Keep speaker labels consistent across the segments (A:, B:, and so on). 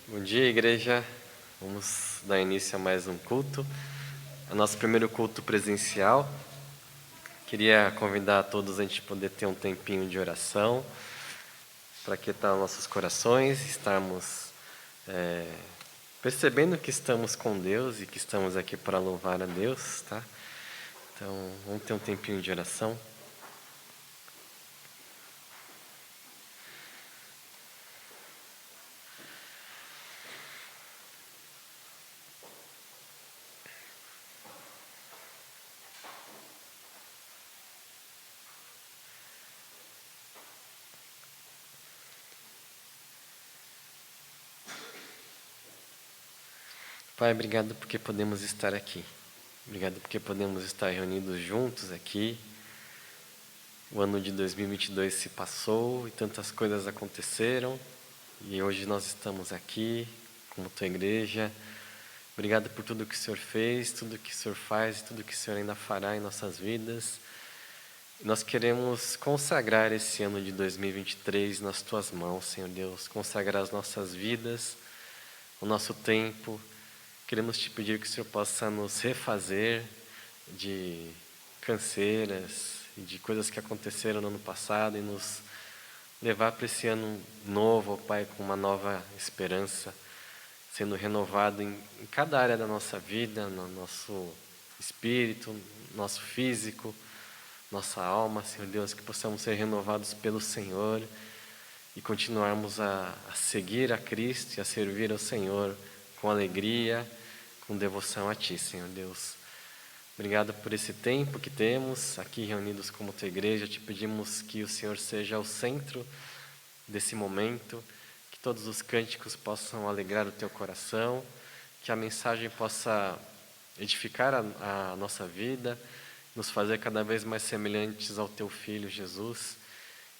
A: Bom dia, igreja. Vamos dar início a mais um culto. É o nosso primeiro culto presencial. Queria convidar a todos a gente poder ter um tempinho de oração, para aquietar nossos corações, estarmos percebendo que estamos com Deus e que estamos aqui para louvar a Deus, tá? Então, vamos ter um tempinho de oração. Pai, obrigado porque podemos estar aqui. Obrigado porque podemos estar reunidos juntos aqui. O ano de 2022 se passou e tantas coisas aconteceram. E hoje nós estamos aqui, como tua igreja. Obrigado por tudo que o Senhor fez, tudo que o Senhor faz, tudo que o Senhor ainda fará em nossas vidas. Nós queremos consagrar esse ano de 2023 nas tuas mãos, Senhor Deus. Consagrar as nossas vidas, o nosso tempo. Queremos te pedir que o Senhor possa nos refazer de canseiras e de coisas que aconteceram no ano passado e nos levar para esse ano novo, ó Pai, com uma nova esperança, sendo renovado em cada área da nossa vida, no nosso espírito, nosso físico, nossa alma, Senhor Deus, que possamos ser renovados pelo Senhor e continuarmos a seguir a Cristo e a servir ao Senhor com alegria, com devoção a Ti, Senhor Deus. Obrigado por esse tempo que temos aqui reunidos como Tua igreja. Te pedimos que o Senhor seja o centro desse momento, que todos os cânticos possam alegrar o Teu coração, que a mensagem possa edificar a nossa vida, nos fazer cada vez mais semelhantes ao Teu Filho Jesus,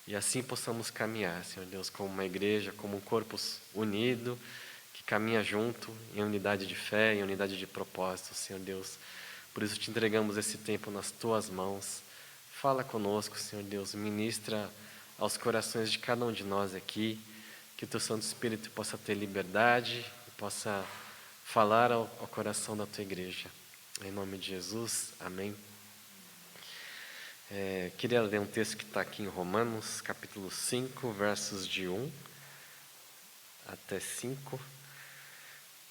A: e assim possamos caminhar, Senhor Deus, como uma igreja, como um corpo unido, que caminha junto em unidade de fé, em unidade de propósito, Senhor Deus. Por isso te entregamos esse tempo nas Tuas mãos. Fala conosco, Senhor Deus, ministra aos corações de cada um de nós aqui, que o Teu Santo Espírito possa ter liberdade e possa falar ao coração da Tua igreja. Em nome de Jesus, amém. Queria ler um texto que está aqui em Romanos, capítulo 5, versos de 1 até 5.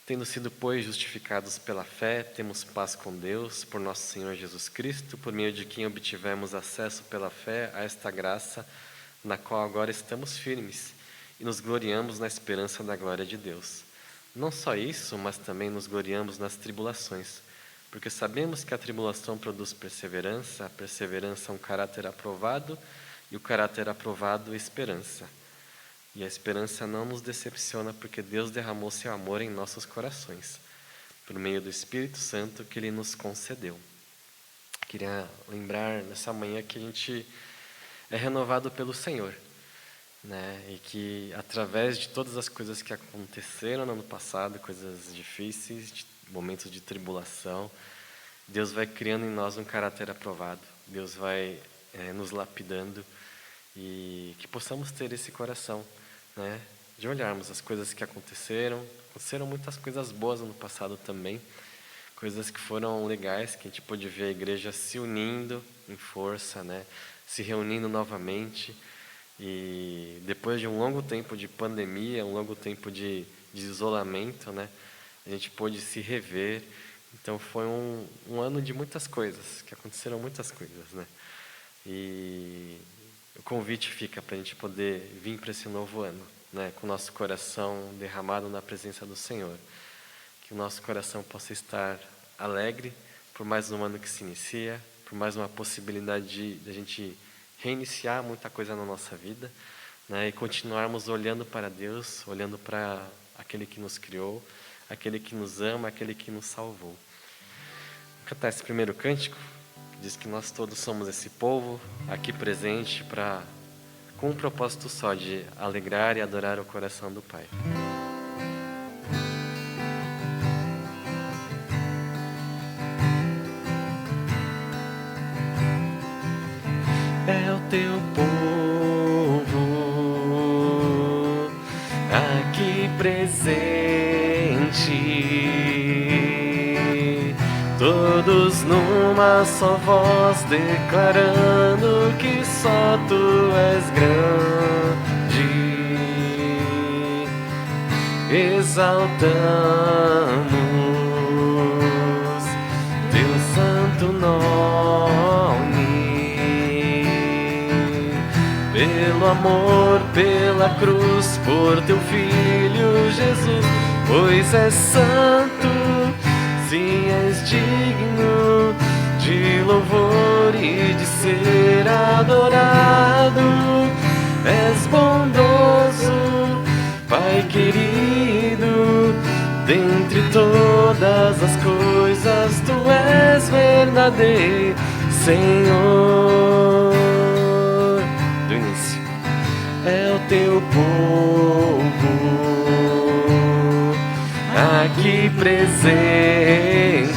A: Tendo sido, pois, justificados pela fé, temos paz com Deus, por nosso Senhor Jesus Cristo, por meio de quem obtivemos acesso pela fé a esta graça, na qual agora estamos firmes, e nos gloriamos na esperança da glória de Deus. Não só isso, mas também nos gloriamos nas tribulações, porque sabemos que a tribulação produz perseverança, a perseverança um caráter aprovado, e o caráter aprovado, esperança. E a esperança não nos decepciona, porque Deus derramou seu amor em nossos corações, por meio do Espírito Santo que Ele nos concedeu. Queria lembrar nessa manhã que a gente é renovado pelo Senhor, né? E que através de todas as coisas que aconteceram no ano passado, coisas difíceis, momentos de tribulação, Deus vai criando em nós um caráter aprovado. Deus vai nos lapidando, e que possamos ter esse coração, né, de olharmos as coisas que aconteceram. Aconteceram muitas coisas boas no passado também, coisas que foram legais, que a gente pôde ver a igreja se unindo em força, né, se reunindo novamente, e depois de um longo tempo de pandemia, um longo tempo de isolamento, né, a gente pôde se rever. Então foi um ano de muitas coisas, que aconteceram muitas coisas, né, e o convite fica para a gente poder vir para esse novo ano, né, com o nosso coração derramado na presença do Senhor. Que o nosso coração possa estar alegre por mais um ano que se inicia, por mais uma possibilidade de a gente reiniciar muita coisa na nossa vida, né, e continuarmos olhando para Deus, olhando para aquele que nos criou, aquele que nos ama, aquele que nos salvou. Vou cantar esse primeiro cântico, que diz que nós todos somos esse povo aqui presente com um propósito só de alegrar e adorar o coração do Pai. É o teu povo aqui presente, presente, todos numa só voz declarando que só Tu és grande, exaltamos Teu santo nome, pelo amor, pela cruz, por Teu Filho Jesus, pois és santo, sim, és digno de louvor e de ser adorado. És bondoso, Pai querido, dentre todas as coisas Tu és verdadeiro, Senhor. Do início. É o Teu povo aqui presente,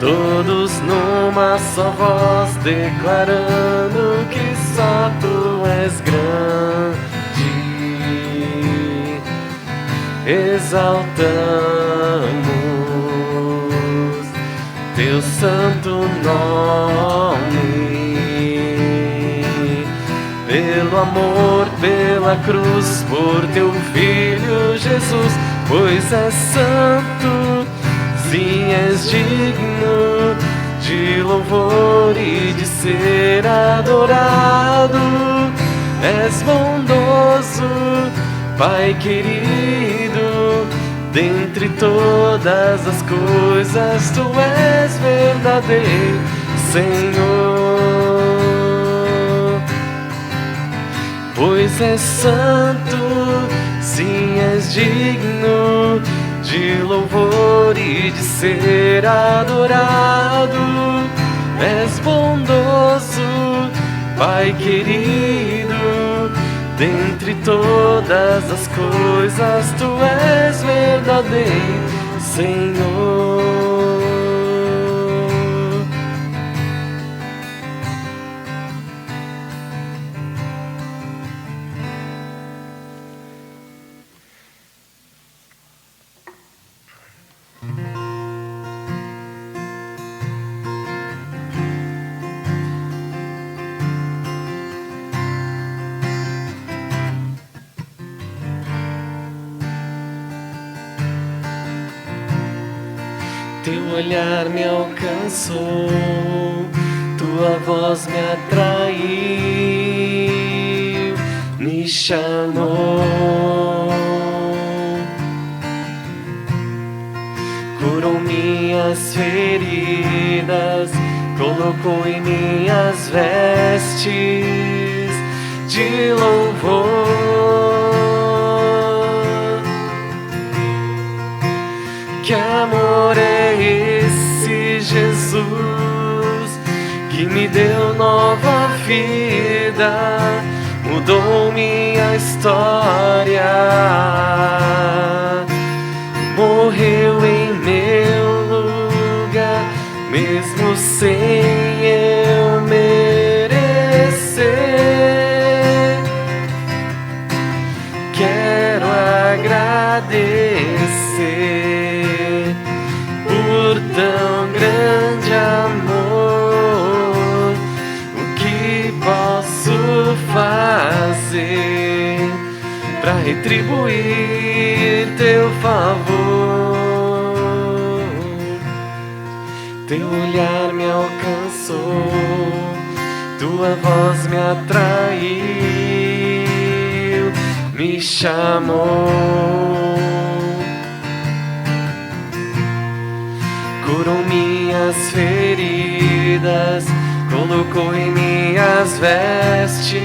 A: todos numa só voz declarando que só Tu és grande, exaltamos Teu santo nome, pelo amor, pela cruz, por Teu Filho Jesus, pois és santo, sim, és digno de louvor e de ser adorado. És bondoso, Pai querido, dentre todas as coisas Tu és verdadeiro, Senhor. Pois és santo, sim, és digno de louvor e de ser adorado. És bondoso, Pai querido, dentre todas as coisas Tu és verdadeiro, Senhor. Teu olhar me alcançou, Tua voz me atraiu, me chamou, curou minhas feridas, colocou em minhas vestes de louvor. Que amor é esse, Jesus, que me deu nova vida, mudou minha história, morreu em meu lugar, mesmo sem eu merecer. Quero agradecer por tão grande amor. O que posso fazer para retribuir Teu favor? Teu olhar me alcançou, Tua voz me atraiu, me chamou, curou minhas feridas, colocou em minhas vestes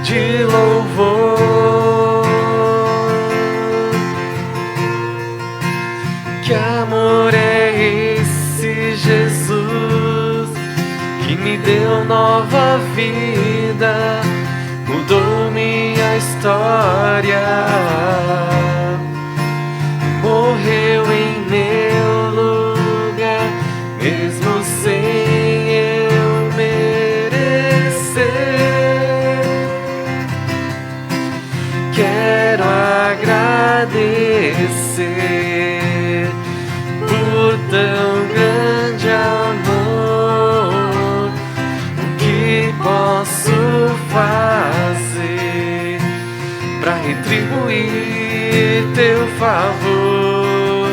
A: de louvor. Que amor é esse, Jesus, que me deu nova vida, mudou minha história, morreu em meu lugar, mesmo sem eu merecer. quero agradecer por tão grande amor. O que posso fazer para retribuir teu favor?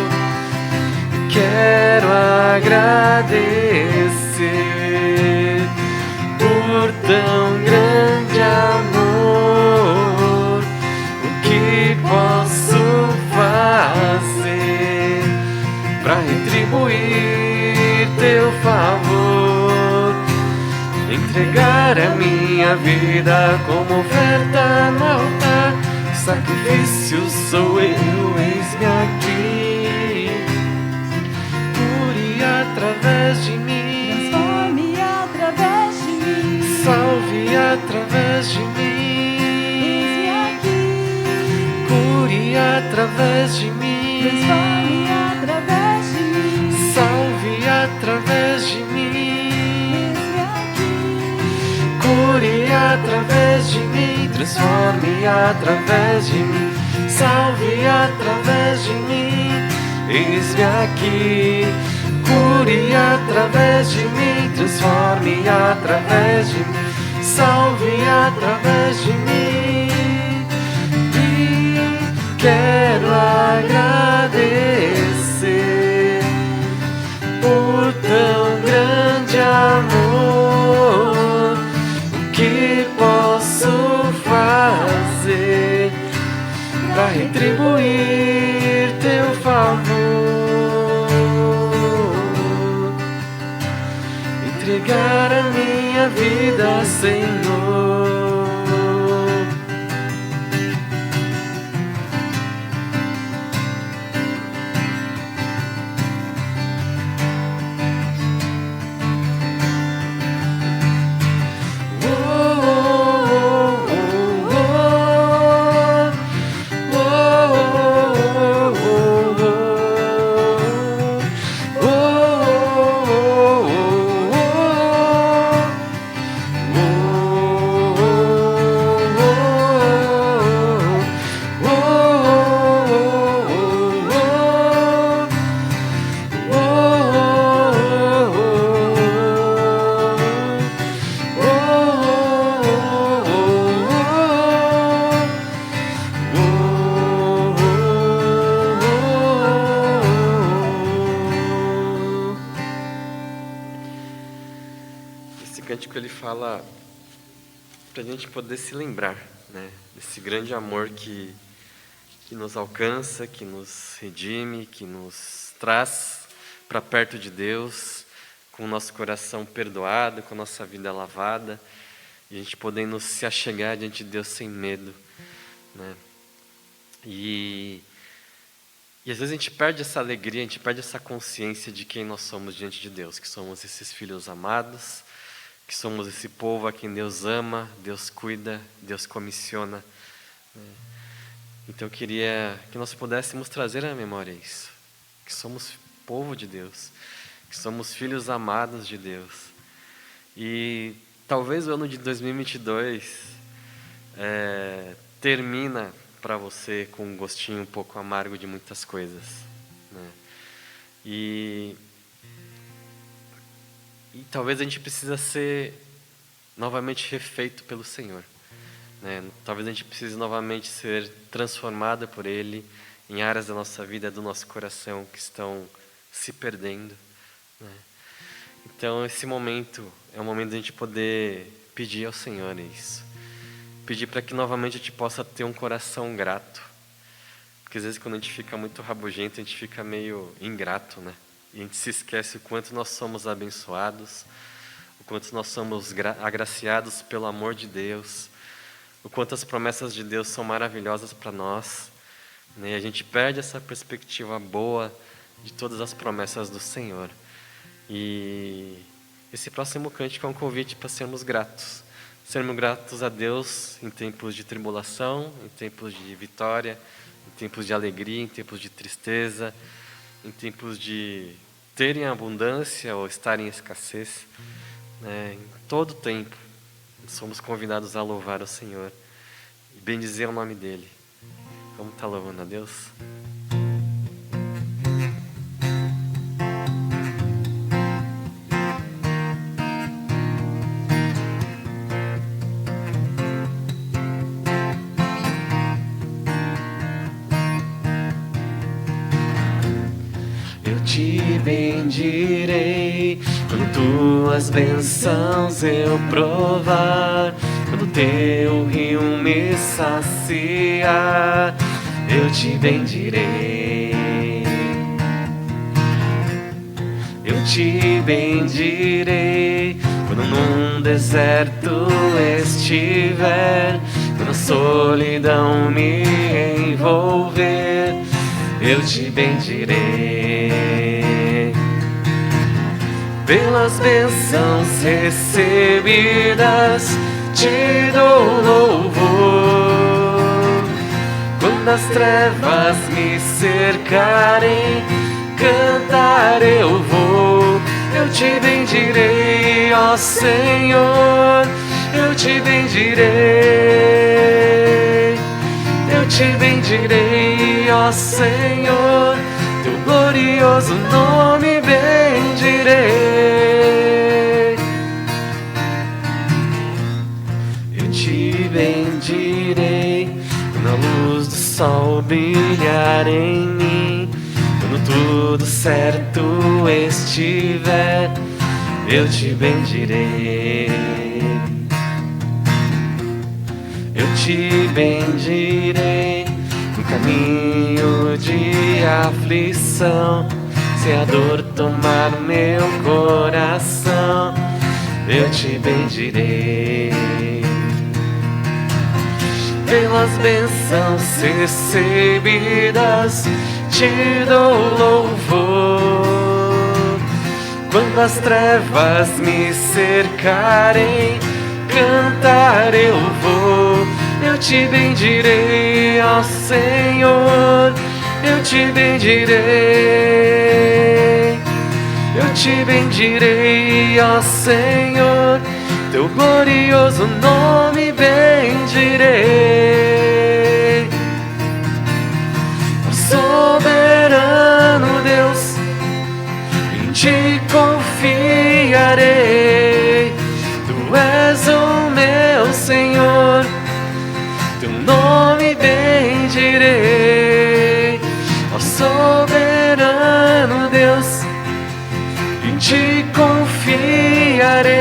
A: Quero agradecer por tão grande amor. O que posso fazer para retribuir teu favor? Entregar a minha vida como oferta no altar. Sacrifício sou eu, eis-me aqui. Cure através de mim,
B: transforme através de mim,
A: salve através de mim.
B: eis-me aqui.
A: Cure através de mim,
B: Transforme através de mim,
A: salve através de mim.
B: eis-me aqui.
A: Cure através de mim, transforme através de mim, salve através de mim. Eis-me aqui. Cure através de mim, transforme através de mim, salve através de mim. E quero agradecer por tão grande amor. O que posso fazer para retribuir teu favor? Entregar a minha vida, Senhor. Esse cântico ele fala para a gente poder se lembrar, né, desse grande amor que nos alcança, que nos redime, que nos traz para perto de Deus, com o nosso coração perdoado, com a nossa vida lavada, e a gente podendo se achegar diante de Deus sem medo, né? E às vezes a gente perde essa alegria, a gente perde essa consciência de quem nós somos diante de Deus, que somos esses filhos amados, que somos esse povo a quem Deus ama, Deus cuida, Deus comissiona, né? Então eu queria que nós pudéssemos trazer à memória isso, que somos povo de Deus, que somos filhos amados de Deus. E talvez o ano de 2022 termina para você com um gostinho um pouco amargo de muitas coisas, né? E talvez a gente precisa ser novamente refeito pelo Senhor, né? Talvez a gente precise novamente ser transformado por Ele em áreas da nossa vida, do nosso coração que estão se perdendo, né? Então esse momento é um momento de a gente poder pedir ao Senhor isso, pedir para que novamente a gente possa ter um coração grato, porque às vezes quando a gente fica muito rabugento a gente fica meio ingrato, né? E a gente se esquece o quanto nós somos abençoados, o quanto nós somos agraciados pelo amor de Deus, o quanto as promessas de Deus são maravilhosas para nós, né? A gente perde essa perspectiva boa de todas as promessas do Senhor. E esse próximo cântico é um convite para sermos gratos a Deus em tempos de tribulação, em tempos de vitória, em tempos de alegria, em tempos de tristeza, em tempos de ter em abundância ou estar em escassez, né? Em todo tempo somos convidados a louvar o Senhor. bendizer o nome dele. Vamos estar louvando a Deus? Eu te bendirei quando tuas bênçãos eu provar, quando teu rio me saciar, eu te bendirei. Eu te bendirei quando num deserto estiver, quando a solidão me envolver, eu te bendirei. Pelas bênçãos recebidas te dou louvor. Quando as trevas me cercarem, cantar eu vou. Eu te bendirei, ó Senhor, eu te bendirei. Eu te bendirei, ó Senhor, teu glorioso nome bendirei. Eu te bendirei quando a luz do sol brilhar em mim, quando tudo certo estiver, eu te bendirei. Eu te bendirei no caminho de aflição, se a dor tomar meu coração, eu te bendirei. Pelas bênçãos recebidas te dou louvor. Quando as trevas me cercarem, cantar eu vou. Eu te bendirei, ó Senhor, eu te bendirei. Eu te bendirei, ó Senhor, teu glorioso nome bendirei. Ó soberano Deus, em ti confiarei. Tu és o meu Senhor, teu nome bendirei. Ó soberano Deus, em ti confiarei.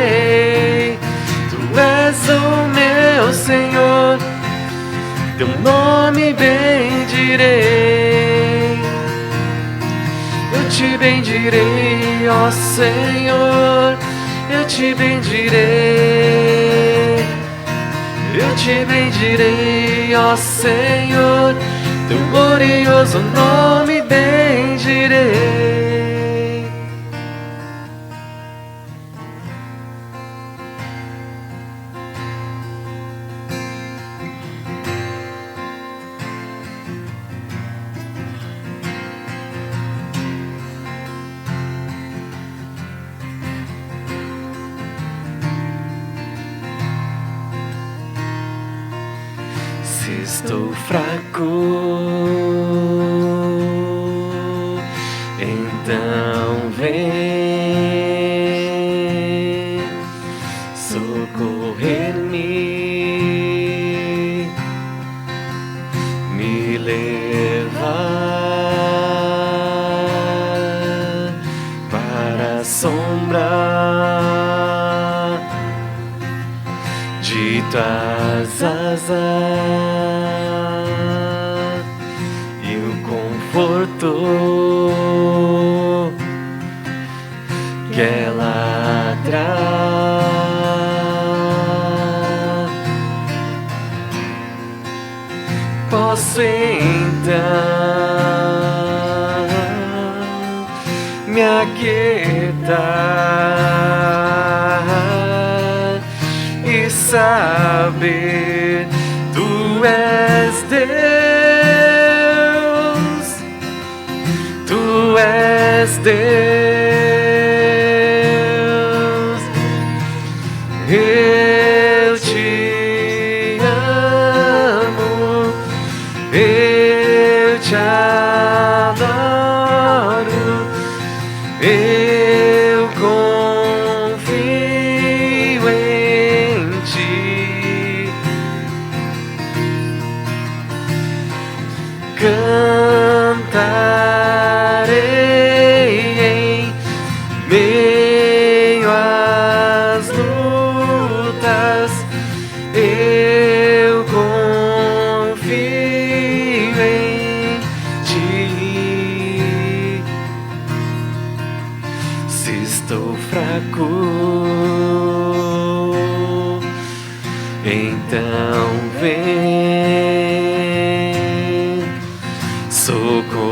A: Tu és o meu Senhor, teu nome bendirei. Eu te bendirei, ó Senhor, eu te bendirei. Eu te bendirei, ó Senhor, teu glorioso nome bendirei. Se estou fraco, então vem socorrer-me, me levar para a sombra de tuas asas e o conforto que ela traz. Posso então me aquietar e saber tu és Deus, tu és Deus. Eu te amo, eu te adoro, eu confio em ti. Cantarei em meio às lutas, eu confio em ti. Se estou fraco, então vem socorrer-me,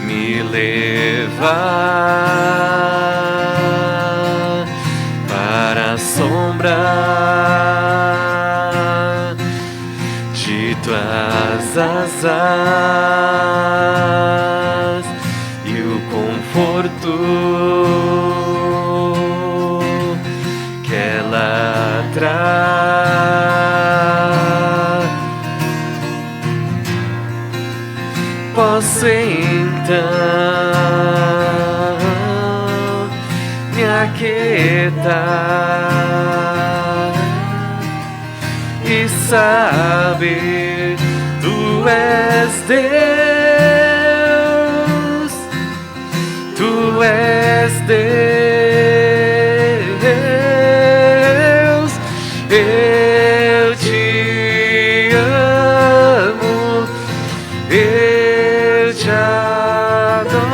A: me levar para a sombra de tuas asas e o conforto que ela traz. Posso então me aquietar e saber tu és Deus, tu és Deus, eu te amo, eu te adoro,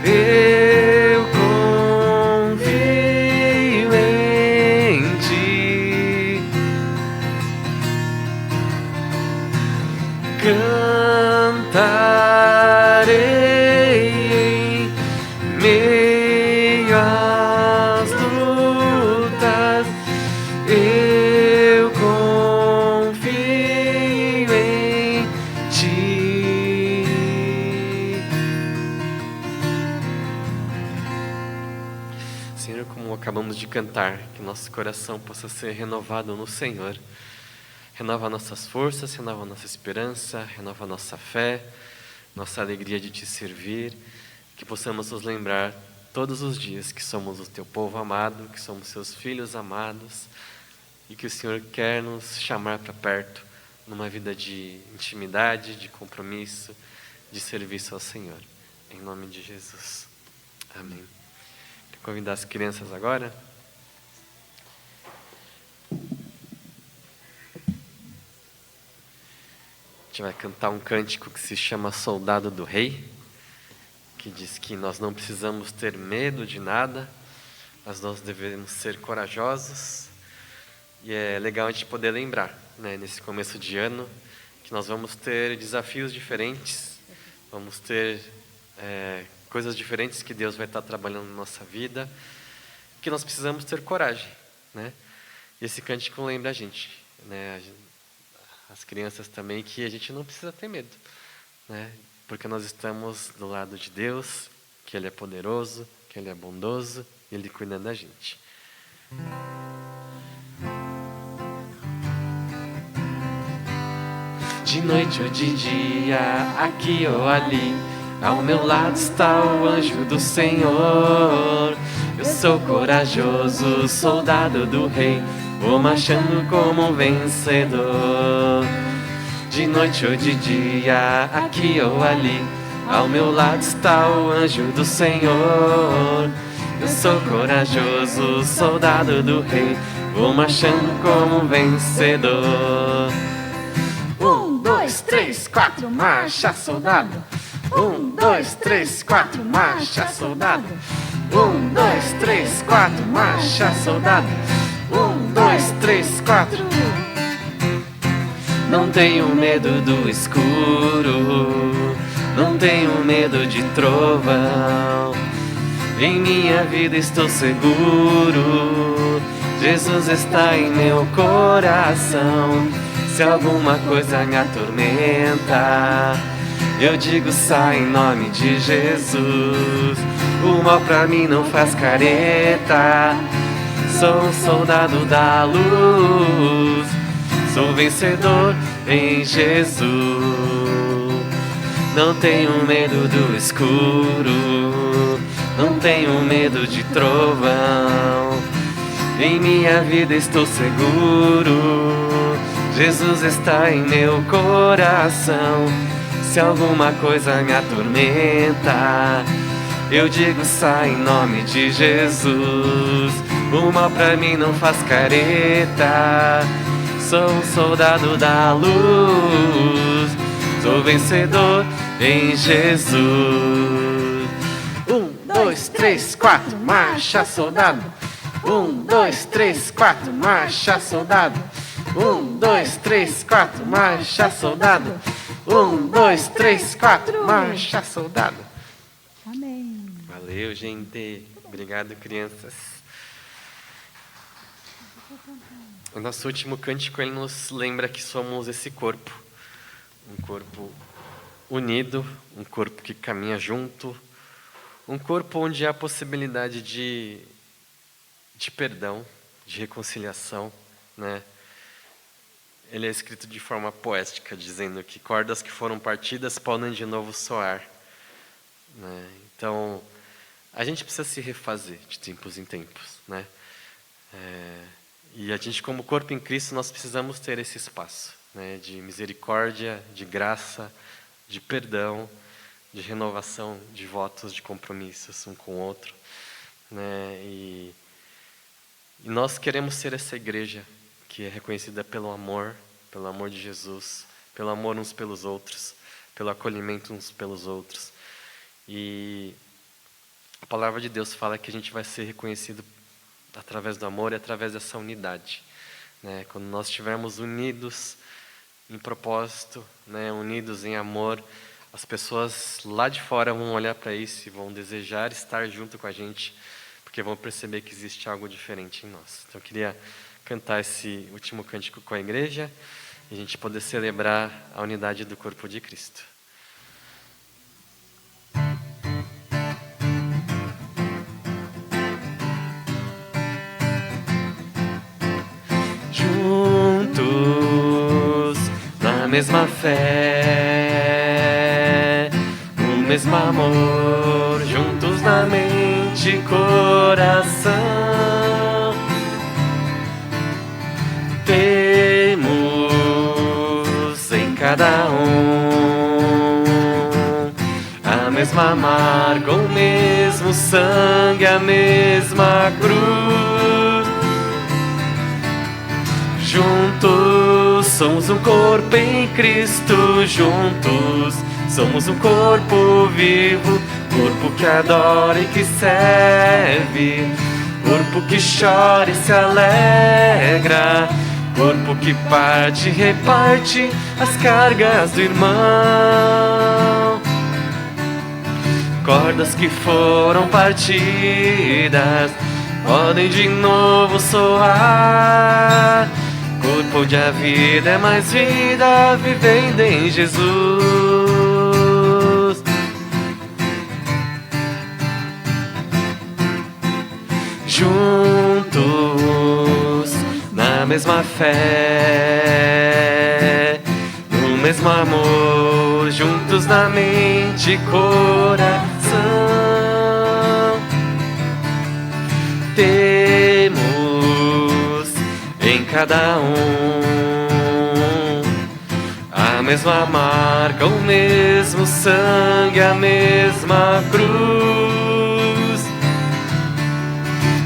A: eu confio em ti. Cantarei em meio às lutas, eu confio em ti. Senhor, como acabamos de cantar, que nosso coração possa ser renovado no Senhor. Renova nossas forças, renova nossa esperança, renova nossa fé, nossa alegria de te servir, que possamos nos lembrar todos os dias que somos o teu povo amado, que somos seus filhos amados e que o Senhor quer nos chamar para perto numa vida de intimidade, de compromisso, de serviço ao Senhor. Em nome de Jesus. Amém. Quero convidar as crianças agora. A gente vai cantar um cântico que se chama Soldado do Rei, que diz que nós não precisamos ter medo de nada, mas nós devemos ser corajosos. E é legal a gente poder lembrar, né, nesse começo de ano, que nós vamos ter desafios diferentes, vamos ter coisas diferentes que Deus vai estar trabalhando na nossa vida, que nós precisamos ter coragem, né? E esse cântico lembra a gente, né, as crianças também, que a gente não precisa ter medo, né? Porque nós estamos do lado de Deus, que Ele é poderoso, que Ele é bondoso, e Ele cuida da gente. De noite ou de dia, aqui ou ali, ao meu lado está o anjo do Senhor. Eu sou corajoso, soldado do Rei, vou marchando como um vencedor. De noite ou de dia, aqui ou ali, ao meu lado está o anjo do Senhor. Eu sou corajoso, soldado do Rei, vou marchando como um vencedor. 1, 2, 3, 4, marcha, soldado. 1, 2, 3, 4, marcha, soldado. 1, 2, 3, 4, marcha, soldado. 1, 2, 3, 4. Não tenho medo do escuro, não tenho medo de trovão. Em minha vida estou seguro, Jesus está em meu coração. Se alguma coisa me atormenta, eu digo sai em nome de Jesus. O mal pra mim não faz careta, Sou um soldado da luz, sou vencedor em Jesus. Não tenho medo do escuro, não tenho medo de trovão. Em minha vida estou seguro, Jesus está em meu coração. Se alguma coisa me atormenta, eu digo sai em nome de Jesus. O mal pra mim não faz careta. Sou um soldado da luz, sou vencedor em Jesus. 1, 2, 3, 4, marcha soldado. 1, 2, 3, 4, marcha soldado. 1, 2, 3, 4, marcha soldado. 1, 2, 3, 4, marcha soldado.
B: Amém.
A: Valeu, gente. Obrigado, crianças. O nosso último cântico, ele nos lembra que somos esse corpo. Um corpo unido, um corpo que caminha junto, um corpo onde há a possibilidade de perdão, de reconciliação, né? Ele é escrito de forma poética, dizendo que cordas que foram partidas podem de novo soar, né? Então, a gente precisa se refazer de tempos em tempos, né? E a gente, como corpo em Cristo, nós precisamos ter esse espaço, né? De misericórdia, de graça, de perdão, de renovação de votos, de compromissos um com o outro, né? E nós queremos ser essa igreja que é reconhecida pelo amor de Jesus, pelo amor uns pelos outros, pelo acolhimento uns pelos outros. E a palavra de Deus fala que a gente vai ser reconhecido através do amor e através dessa unidade, né? Quando nós estivermos unidos em propósito, né? Unidos em amor, as pessoas lá de fora vão olhar para isso e vão desejar estar junto com a gente, porque vão perceber que existe algo diferente em nós. Então eu queria cantar esse último cântico com a igreja e a gente poder celebrar a unidade do corpo de Cristo. Juntos na mesma fé, no mesmo amor, juntos na mente e coração. Temos em cada a mesma marca, o mesmo sangue, a mesma cruz. Juntos somos um corpo em Cristo, juntos somos um corpo vivo, corpo que adora e que serve, corpo que chora e se alegra, corpo que parte e reparte as cargas do irmão. Cordas que foram partidas podem de novo soar, corpo onde a vida é mais vida, vivendo em Jesus. Juntos na mesma fé, no mesmo amor, juntos na mente e coração. Temos em cada a mesma marca, o mesmo sangue, a mesma cruz.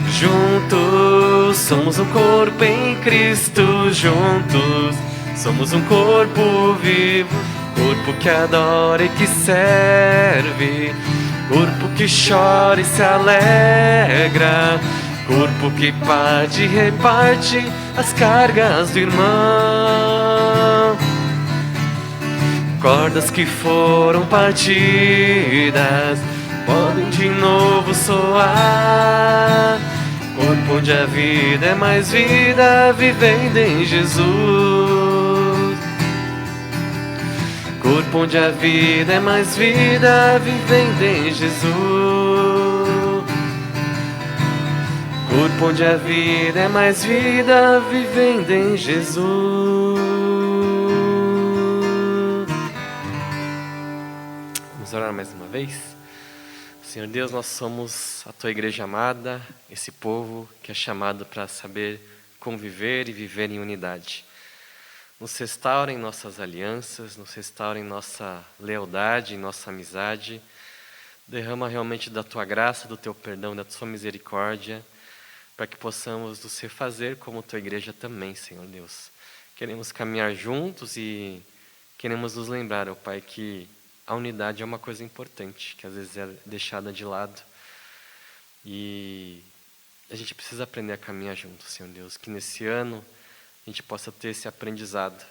A: Juntos somos um corpo em Cristo, juntos somos um corpo vivo, corpo que adora e que serve, corpo que chora e se alegra, corpo que parte e reparte as cargas do irmão. Cordas que foram partidas podem de novo soar, corpo onde a vida é mais vida, vivendo em Jesus. Corpo onde a vida é mais vida, vivendo em Jesus. Por onde a vida é mais vida, vivendo em Jesus. Vamos orar mais uma vez? Senhor Deus, nós somos a Tua igreja amada, esse povo que é chamado para saber conviver e viver em unidade. Nos restaura em nossas alianças, nos restaura em nossa lealdade, em nossa amizade. Derrama realmente da Tua graça, do Teu perdão, da Tua misericórdia, para que possamos nos refazer como Tua igreja também, Senhor Deus. Queremos caminhar juntos e queremos nos lembrar, ó Pai, que a unidade é uma coisa importante, que às vezes é deixada de lado. E a gente precisa aprender a caminhar junto, Senhor Deus. Que nesse ano a gente possa ter esse aprendizado,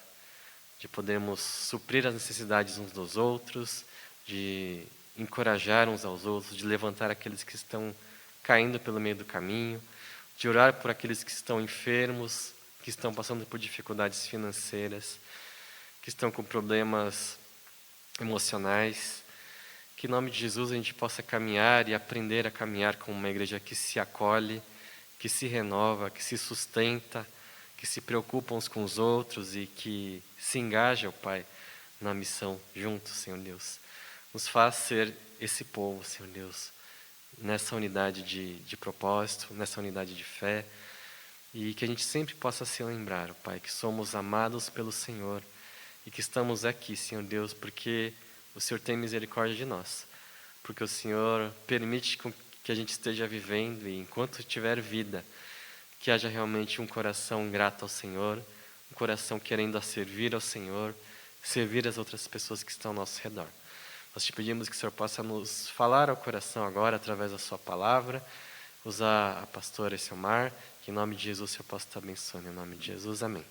A: de podermos suprir as necessidades uns dos outros, de encorajar uns aos outros, de levantar aqueles que estão caindo pelo meio do caminho, de orar por aqueles que estão enfermos, que estão passando por dificuldades financeiras, que estão com problemas emocionais. Que em nome de Jesus a gente possa caminhar e aprender a caminhar como uma igreja que se acolhe, que se renova, que se sustenta, que se preocupa uns com os outros e que se engaja, ó Pai, na missão juntos, Senhor Deus. Nos faz ser esse povo, Senhor Deus, nessa unidade de propósito, nessa unidade de fé, e que a gente sempre possa se lembrar, ó Pai, que somos amados pelo Senhor e que estamos aqui, Senhor Deus, porque o Senhor tem misericórdia de nós, porque o Senhor permite que a gente esteja vivendo e enquanto tiver vida, que haja realmente um coração grato ao Senhor, um coração querendo servir ao Senhor, servir as outras pessoas que estão ao nosso redor. Nós te pedimos que o Senhor possa nos falar ao coração agora, através da sua palavra, usar a pastora Selmar, que em nome de Jesus o Senhor possa estar abençoando. Em nome de Jesus, amém.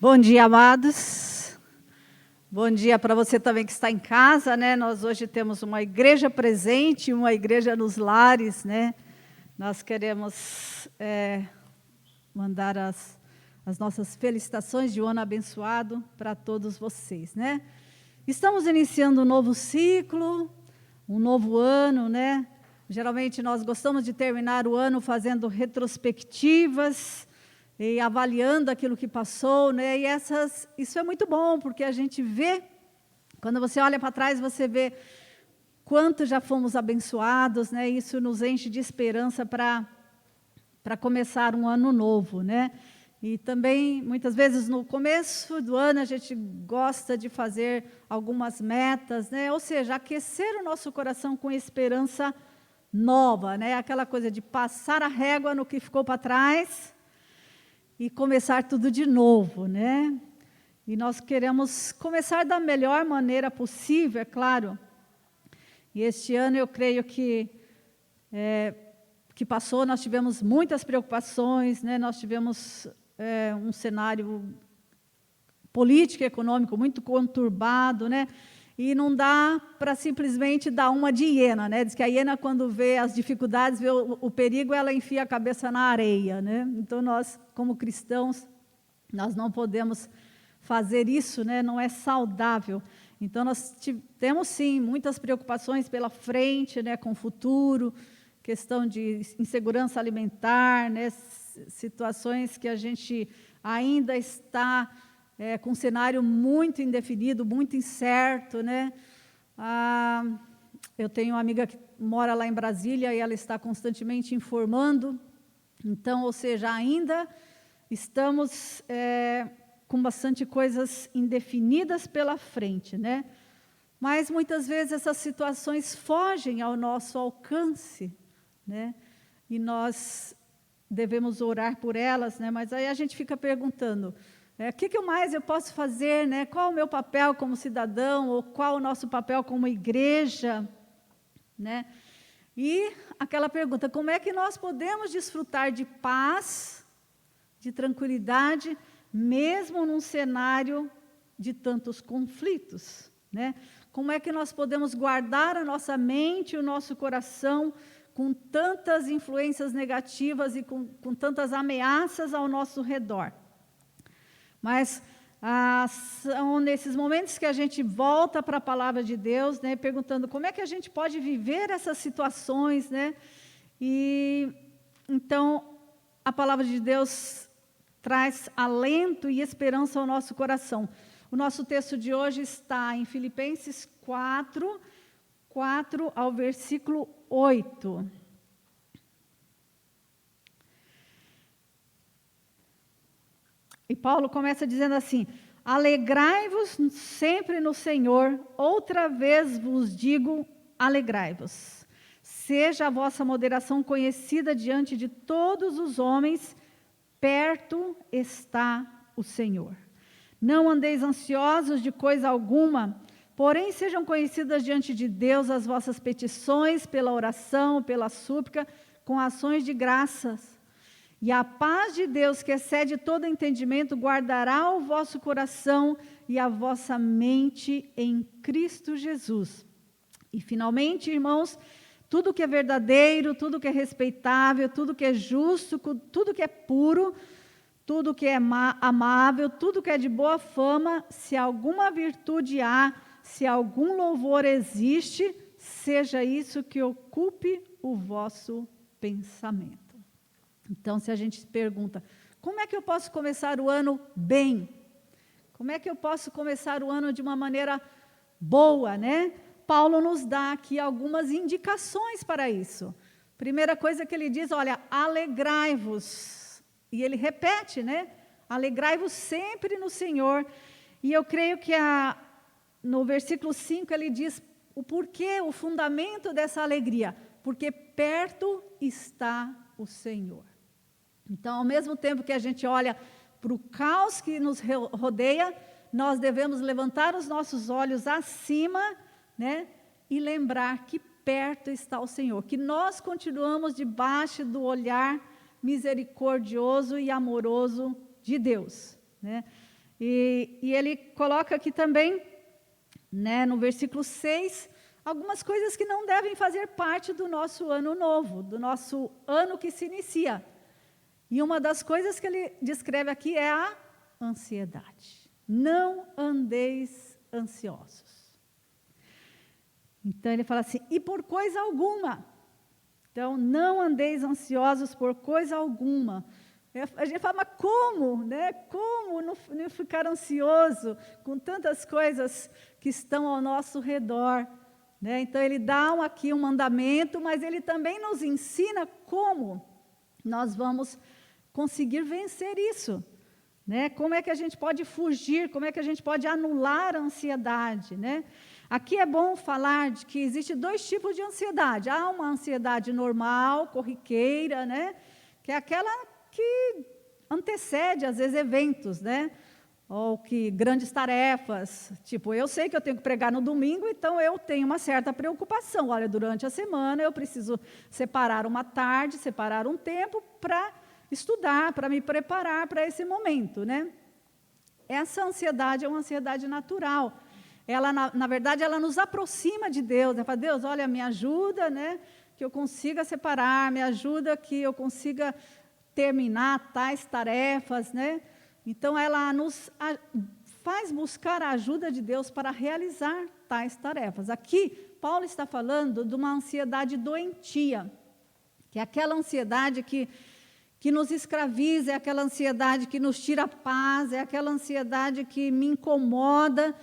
B: Bom dia, amados. Bom dia para você também que está em casa, né? Nós hoje temos uma igreja presente, uma igreja nos lares, né? Nós queremos mandar as nossas felicitações de um ano abençoado para todos vocês, né? Estamos iniciando um novo ciclo, um novo ano, né? Geralmente nós gostamos de terminar o ano fazendo retrospectivas e avaliando aquilo que passou, né? E isso é muito bom, porque a gente vê, quando você olha para trás, você vê quanto já fomos abençoados, né? Isso nos enche de esperança para começar um ano novo, né? E também, muitas vezes, no começo do ano, a gente gosta de fazer algumas metas, né? Ou seja, aquecer o nosso coração com esperança nova, né? Aquela coisa de passar a régua no que ficou para trás e começar tudo de novo, né? E nós queremos começar da melhor maneira possível, é claro. E este ano eu creio que passou, nós tivemos muitas preocupações, né? Nós tivemos um cenário político e econômico muito conturbado, né? E não dá para simplesmente dar uma de hiena, né? Diz que a hiena, quando vê as dificuldades, vê o perigo, ela enfia a cabeça na areia, né? Então, nós, como cristãos, nós não podemos fazer isso, né? Não é saudável. Então, nós temos, sim, muitas preocupações pela frente, né? Com o futuro, questão de insegurança alimentar, né? Situações que a gente ainda está com um cenário muito indefinido, muito incerto, né? Eu tenho uma amiga que mora lá em Brasília e ela está constantemente informando. Então, ou seja, ainda estamos com bastante coisas indefinidas pela frente, né? Mas muitas vezes essas situações fogem ao nosso alcance, né? E nós devemos orar por elas, né? Mas aí a gente fica perguntando, o que mais eu posso fazer, né? Qual o meu papel como cidadão, ou qual o nosso papel como igreja, né? E aquela pergunta, como é que nós podemos desfrutar de paz, de tranquilidade, mesmo num cenário de tantos conflitos, né? Como é que nós podemos guardar a nossa mente e o nosso coração com tantas influências negativas e com tantas ameaças ao nosso redor? Mas são nesses momentos que a gente volta para a palavra de Deus, né, perguntando como é que a gente pode viver essas situações, né? E então a palavra de Deus traz alento e esperança ao nosso coração. O nosso texto de hoje está em Filipenses 4, 4 ao versículo 8. E Paulo começa dizendo assim: alegrai-vos sempre no Senhor, outra vez vos digo, alegrai-vos. Seja a vossa moderação conhecida diante de todos os homens, perto está o Senhor. Não andeis ansiosos de coisa alguma, porém sejam conhecidas diante de Deus as vossas petições, pela oração, pela súplica, com ações de graças. E a paz de Deus, que excede todo entendimento, guardará o vosso coração e a vossa mente em Cristo Jesus. E, finalmente, irmãos, tudo que é verdadeiro, tudo que é respeitável, tudo que é justo, tudo que é puro, tudo que é amável, tudo que é de boa fama, se alguma virtude há, se algum louvor existe, seja isso que ocupe o vosso pensamento. Então, se a gente se pergunta, como é que eu posso começar o ano bem? Como é que eu posso começar o ano de uma maneira boa, né? Paulo nos dá aqui algumas indicações para isso. Primeira coisa que ele diz, olha, alegrai-vos. E ele repete, né? Alegrai-vos sempre no Senhor. E eu creio que no versículo 5 ele diz o porquê, o fundamento dessa alegria. Porque perto está o Senhor. Então, ao mesmo tempo que a gente olha para o caos que nos rodeia, nós devemos levantar os nossos olhos acima, né, e lembrar que perto está o Senhor, que nós continuamos debaixo do olhar misericordioso e amoroso de Deus, né? E ele coloca aqui também, né, no versículo 6, algumas coisas que não devem fazer parte do nosso ano novo, do nosso ano que se inicia. E uma das coisas que ele descreve aqui é a ansiedade. Não andeis ansiosos. Então ele fala assim, e por coisa alguma. Então, não andeis ansiosos por coisa alguma. A gente fala, mas como, né? Como não ficar ansioso com tantas coisas que estão ao nosso redor? Né? Então, ele dá aqui um mandamento, mas ele também nos ensina como nós vamos conseguir vencer isso, né? Como é que a gente pode fugir, como é que a gente pode anular a ansiedade, né? Aqui é bom falar de que existe dois tipos de ansiedade. Há uma ansiedade normal, corriqueira, né? Que é aquela que antecede, às vezes, eventos, né? Ou que grandes tarefas, tipo, eu sei que eu tenho que pregar no domingo, então eu tenho uma certa preocupação. Olha, durante a semana eu preciso separar uma tarde, separar um tempo para estudar, para me preparar para esse momento, né? Essa ansiedade é uma ansiedade natural. Ela, na verdade, ela nos aproxima de Deus. Né? Fala, Deus, olha, me ajuda, né? Que eu consiga separar, me ajuda que eu consiga terminar tais tarefas, né? Então, ela nos faz buscar a ajuda de Deus para realizar tais tarefas. Aqui, Paulo está falando de uma ansiedade doentia, que é aquela ansiedade que nos escraviza, é aquela ansiedade que nos tira a paz, é aquela ansiedade que me incomoda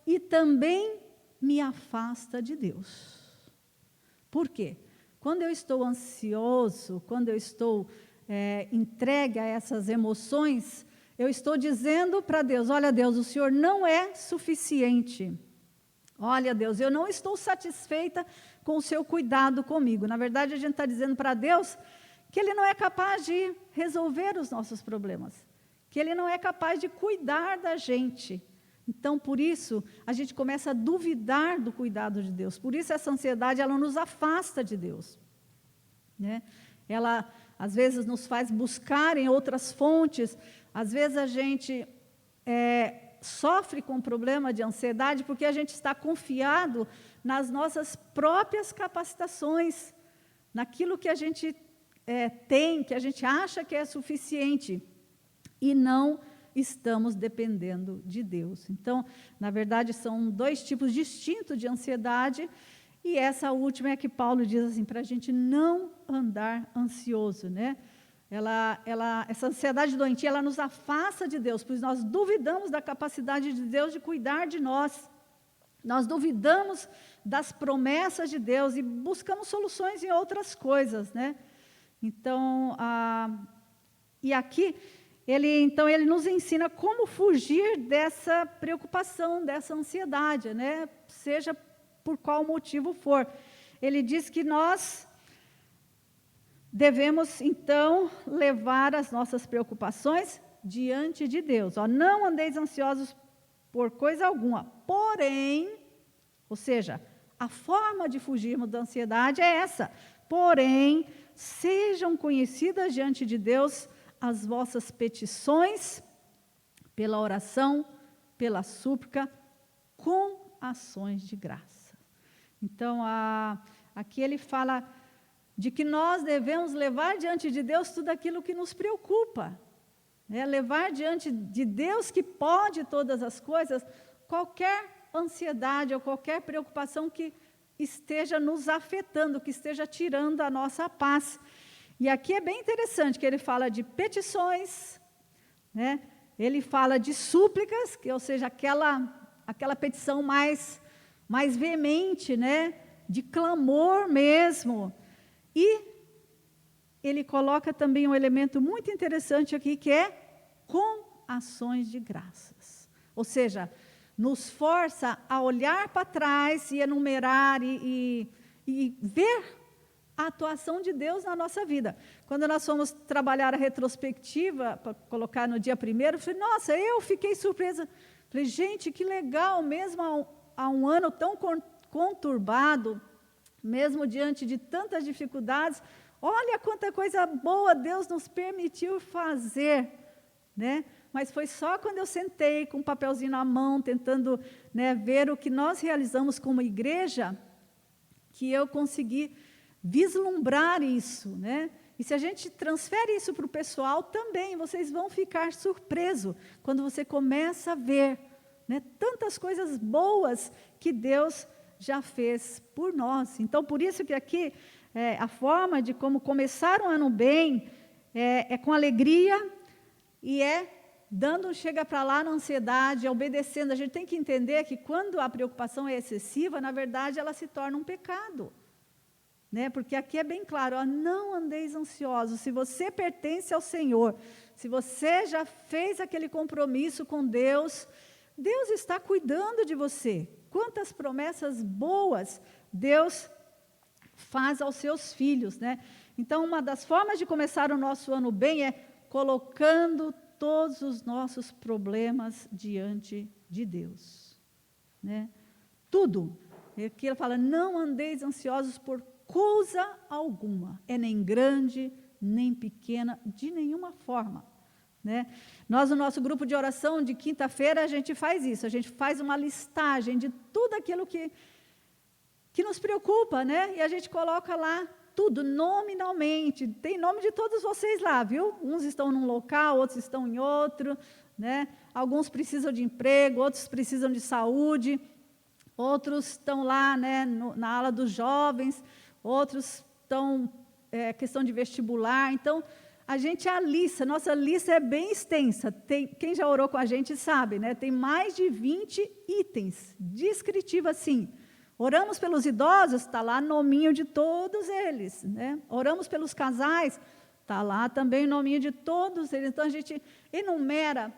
B: e também me afasta de Deus. Por quê? Quando eu estou ansioso, quando eu estou entregue a essas emoções, eu estou dizendo para Deus, olha Deus, o Senhor não é suficiente. Olha Deus, eu não estou satisfeita com o seu cuidado comigo. Na verdade, a gente está dizendo para Deus que Ele não é capaz de resolver os nossos problemas, que Ele não é capaz de cuidar da gente. Então, por isso, a gente começa a duvidar do cuidado de Deus. Por isso, essa ansiedade, ela nos afasta de Deus. Né? Ela, às vezes, nos faz buscar em outras fontes. Às vezes, a gente sofre com problema de ansiedade porque a gente está confiado nas nossas próprias capacitações, naquilo que a gente tem, que a gente acha que é suficiente, e não estamos dependendo de Deus. Então, na verdade, são dois tipos distintos de ansiedade, e essa última é que Paulo diz assim, para a gente não andar ansioso, né? Essa ansiedade doentia, ela nos afasta de Deus, pois nós duvidamos da capacidade de Deus de cuidar de nós. Nós duvidamos das promessas de Deus e buscamos soluções em outras coisas, né? Então, e aqui, ele nos ensina como fugir dessa preocupação, dessa ansiedade, né? Seja por qual motivo for. Ele diz que nós devemos, então, levar as nossas preocupações diante de Deus. Não andeis ansiosos por coisa alguma. Porém, ou seja, a forma de fugirmos da ansiedade é essa. Porém, sejam conhecidas diante de Deus as vossas petições, pela oração, pela súplica, com ações de graça. Então, aqui ele fala de que nós devemos levar diante de Deus tudo aquilo que nos preocupa. Levar diante de Deus, que pode todas as coisas, qualquer ansiedade ou qualquer preocupação que esteja nos afetando, que esteja tirando a nossa paz. E aqui é bem interessante que ele fala de petições, né? Ele fala de súplicas, ou seja, aquela petição mais veemente, né? De clamor mesmo. E ele coloca também um elemento muito interessante aqui, que é com ações de graças. Ou seja, nos força a olhar para trás e enumerar e ver a atuação de Deus na nossa vida. Quando nós fomos trabalhar a retrospectiva, para colocar no dia 1º, eu falei, nossa, eu fiquei surpresa. Falei, gente, que legal, mesmo há um ano tão conturbado, mesmo diante de tantas dificuldades, olha quanta coisa boa Deus nos permitiu fazer, né? Mas foi só quando eu sentei com um papelzinho na mão, tentando, né, ver o que nós realizamos como igreja, que eu consegui vislumbrar isso, né? E se a gente transfere isso para o pessoal também, vocês vão ficar surpresos quando você começa a ver, né, tantas coisas boas que Deus já fez por nós. Então, por isso que aqui, a forma de como começar um ano bem é com alegria e dando um chega para lá na ansiedade, obedecendo. A gente tem que entender que quando a preocupação é excessiva, na verdade, ela se torna um pecado. Né? Porque aqui é bem claro, não andeis ansiosos. Se você pertence ao Senhor, se você já fez aquele compromisso com Deus, Deus está cuidando de você. Quantas promessas boas Deus faz aos seus filhos, né? Então, uma das formas de começar o nosso ano bem é colocando todos os nossos problemas diante de Deus, né? Tudo. Aqui ele fala, não andeis ansiosos por coisa alguma, nem grande, nem pequena, de nenhuma forma. Né? Nós, no nosso grupo de oração de quinta-feira, a gente faz isso, a gente faz uma listagem de tudo aquilo que nos preocupa, né? E a gente coloca lá tudo, nominalmente, tem nome de todos vocês lá, viu? Uns estão num local, outros estão em outro, né? Alguns precisam de emprego, outros precisam de saúde, outros estão lá, né, na ala dos jovens, outros estão, questão de vestibular. Então, a gente nossa lista é bem extensa. Quem já orou com a gente sabe, né? Tem mais de 20 itens, descritivo assim. Oramos pelos idosos, está lá nominho de todos eles, né? Oramos pelos casais, está lá também o nominho de todos eles. Então, a gente enumera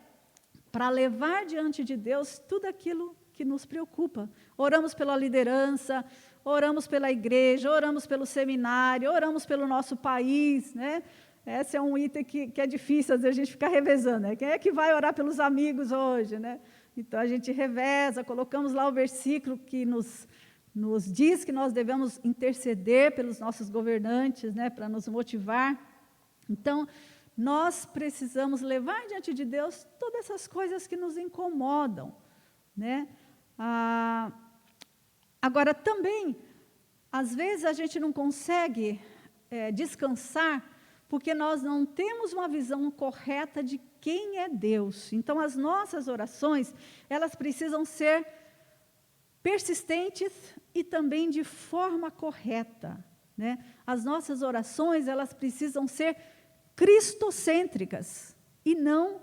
B: para levar diante de Deus tudo aquilo que nos preocupa. Oramos pela liderança, oramos pela igreja, oramos pelo seminário, oramos pelo nosso país, né? Esse é um item que é difícil, às vezes a gente fica revezando, né? Quem é que vai orar pelos amigos hoje, né? Então, a gente reveza, colocamos lá o versículo que nos diz que nós devemos interceder pelos nossos governantes, né? Para nos motivar. Então, nós precisamos levar diante de Deus todas essas coisas que nos incomodam, né? Agora, também, às vezes a gente não consegue descansar porque nós não temos uma visão correta de quem é Deus. Então, as nossas orações, elas precisam ser persistentes e também de forma correta, né? As nossas orações, elas precisam ser cristocêntricas e não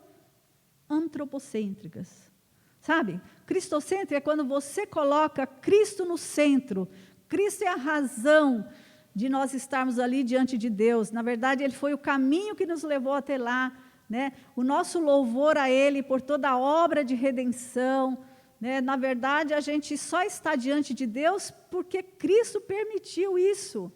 B: antropocêntricas. Sabe? Cristocêntrico é quando você coloca Cristo no centro. Cristo é a razão de nós estarmos ali diante de Deus. Na verdade, Ele foi o caminho que nos levou até lá, né? O nosso louvor a Ele por toda a obra de redenção, né? Na verdade, a gente só está diante de Deus porque Cristo permitiu isso,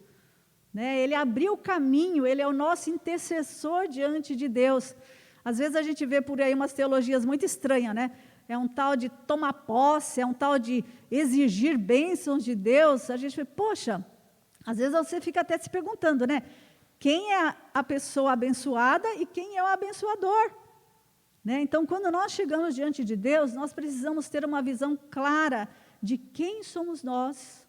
B: né? Ele abriu o caminho, Ele é o nosso intercessor diante de Deus. Às vezes a gente vê por aí umas teologias muito estranhas, né? É um tal de tomar posse, é um tal de exigir bênçãos de Deus. A gente vê, poxa, às vezes você fica até se perguntando, né? Quem é a pessoa abençoada e quem é o abençoador? Né? Então, quando nós chegamos diante de Deus, nós precisamos ter uma visão clara de quem somos nós,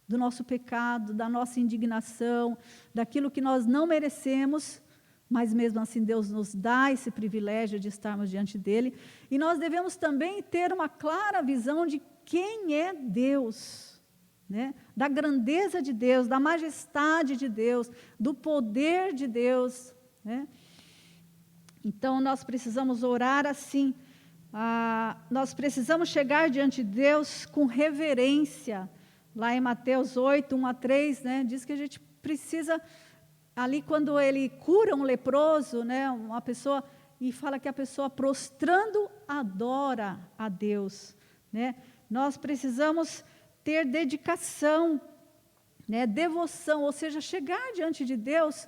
B: do nosso pecado, da nossa indignação, daquilo que nós não merecemos, mas mesmo assim Deus nos dá esse privilégio de estarmos diante dEle. E nós devemos também ter uma clara visão de quem é Deus, né? Da grandeza de Deus, da majestade de Deus, do poder de Deus, né? Então, nós precisamos orar assim. Nós precisamos chegar diante de Deus com reverência. Lá em Mateus 8, 1-3, né, diz que a gente precisa... Ali, quando ele cura um leproso, né, uma pessoa, e fala que a pessoa prostrando adora a Deus, né? Nós precisamos ter dedicação, né, devoção, ou seja, chegar diante de Deus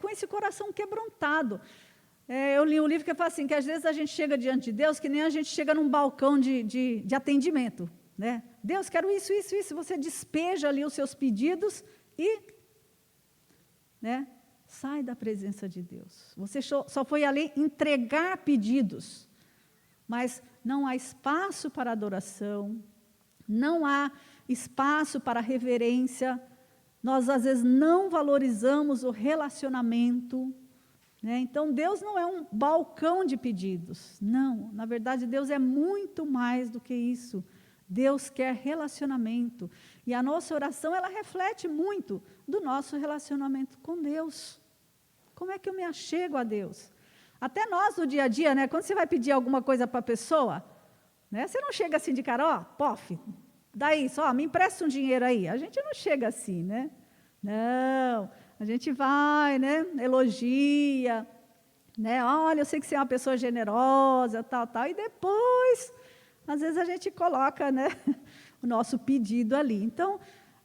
B: com esse coração quebrantado. Eu li um livro que fala assim, que às vezes a gente chega diante de Deus, que nem a gente chega num balcão de atendimento, né? Deus, quero isso, isso, isso, você despeja ali os seus pedidos e... né? Sai da presença de Deus. Você só foi ali entregar pedidos, mas não há espaço para adoração, não há espaço para reverência. Nós, às vezes, não valorizamos o relacionamento, né? Então, Deus não é um balcão de pedidos. Não, na verdade, Deus é muito mais do que isso. Deus quer relacionamento. E a nossa oração, ela reflete muito do nosso relacionamento com Deus. Como é que eu me achego a Deus? Até nós, no dia a dia, né, quando você vai pedir alguma coisa para a pessoa, né, você não chega assim de cara, ó, pof, dá isso, ó, me empresta um dinheiro aí. A gente não chega assim, né? Não, a gente vai, né, elogia, né, olha, eu sei que você é uma pessoa generosa, tal, tal, e depois... Às vezes a gente coloca, né, o nosso pedido ali. Então,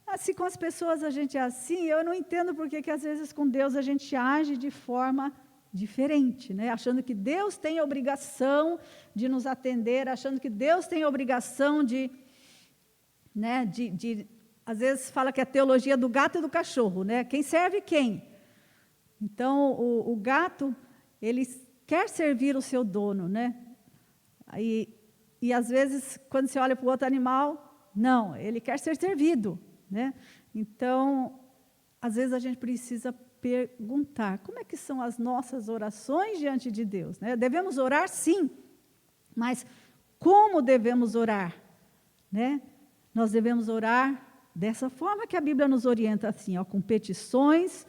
B: assim, com as pessoas a gente é assim, eu não entendo por que às vezes com Deus a gente age de forma diferente, né? Achando que Deus tem a obrigação de nos atender, achando que Deus tem a obrigação né, às vezes fala que é a teologia do gato e do cachorro, né? Quem serve quem? Então, o gato, ele quer servir o seu dono, né? E às vezes, quando você olha para o outro animal, não, ele quer ser servido, né? Então, às vezes a gente precisa perguntar, como é que são as nossas orações diante de Deus, né? Devemos orar, sim, mas como devemos orar, né? Nós devemos orar dessa forma que a Bíblia nos orienta, assim, ó, com petições,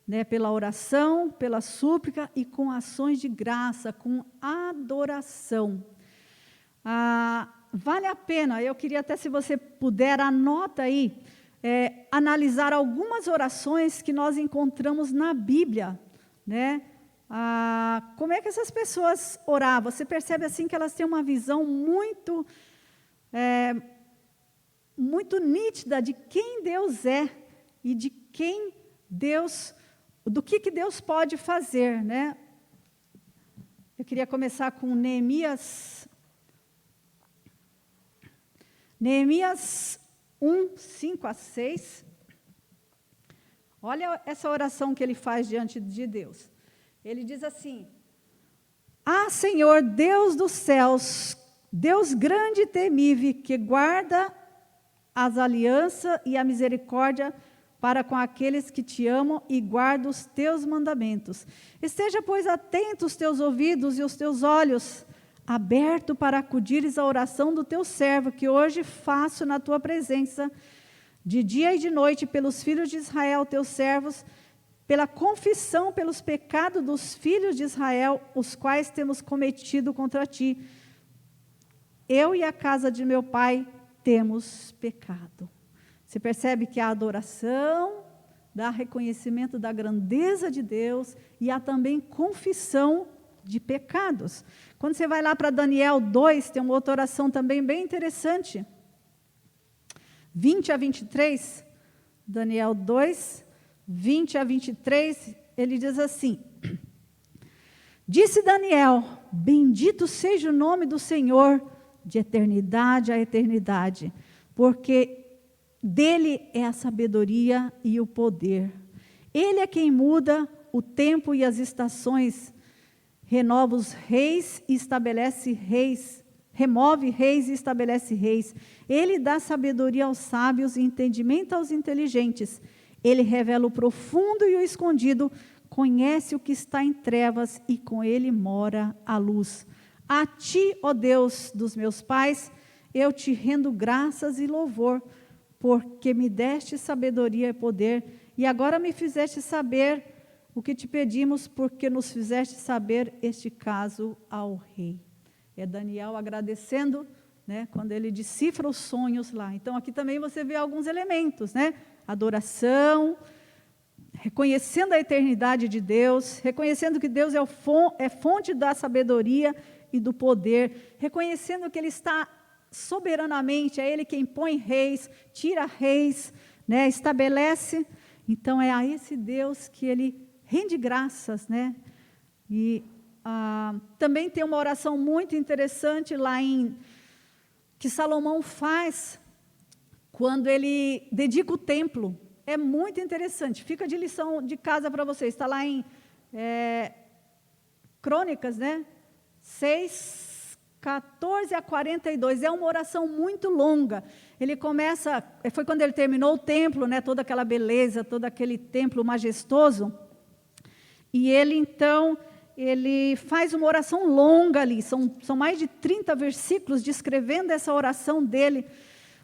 B: né, pela oração, pela súplica e com ações de graça, com adoração. Vale a pena, eu queria até, se você puder, anota aí, analisar algumas orações que nós encontramos na Bíblia, né? Como é que essas pessoas oravam? Você percebe assim que elas têm uma visão muito nítida de quem Deus é e de quem Deus, do que Deus pode fazer, né? Eu queria começar com Neemias 1, 5-6. Olha essa oração que ele faz diante de Deus. Ele diz assim: Senhor, Deus dos céus, Deus grande e temível, que guarda as alianças e a misericórdia para com aqueles que te amam e guardam os teus mandamentos. Esteja, pois, atento os teus ouvidos e os teus olhos aberto para acudires à oração do teu servo, que hoje faço na tua presença, de dia e de noite, pelos filhos de Israel, teus servos, pela confissão pelos pecados dos filhos de Israel, os quais temos cometido contra ti. Eu e a casa de meu pai temos pecado. Você percebe que a adoração dá reconhecimento da grandeza de Deus e há também confissão de pecados. Quando você vai lá para Daniel 2, tem uma outra oração também bem interessante. 20 a 23, Daniel 2, 20 a 23, ele diz assim: Disse Daniel, bendito seja o nome do Senhor, de eternidade a eternidade, porque dele é a sabedoria e o poder. Ele é quem muda o tempo e as estações, renova os reis e estabelece reis, remove reis e estabelece reis. Ele dá sabedoria aos sábios e entendimento aos inteligentes. Ele revela o profundo e o escondido, conhece o que está em trevas e com ele mora a luz. A ti, ó Deus dos meus pais, eu te rendo graças e louvor, porque me deste sabedoria e poder, e agora me fizeste saber o que te pedimos, porque nos fizeste saber este caso ao rei. É Daniel agradecendo, né, quando ele decifra os sonhos lá. Então, aqui também você vê alguns elementos, né? Adoração, reconhecendo a eternidade de Deus, reconhecendo que Deus é fonte da sabedoria e do poder, reconhecendo que Ele está soberanamente, é Ele quem põe reis, tira reis, né, estabelece. Então, é a esse Deus que Ele rende graças, né? E também tem uma oração muito interessante lá que Salomão faz quando ele dedica o templo. É muito interessante, fica de lição de casa para vocês. Está lá em Crônicas, né? 6, 14 a 42. É uma oração muito longa. Ele começa, foi quando ele terminou o templo, né? Toda aquela beleza, todo aquele templo majestoso. E ele, então, ele faz uma oração longa ali, são mais de 30 versículos descrevendo essa oração dele,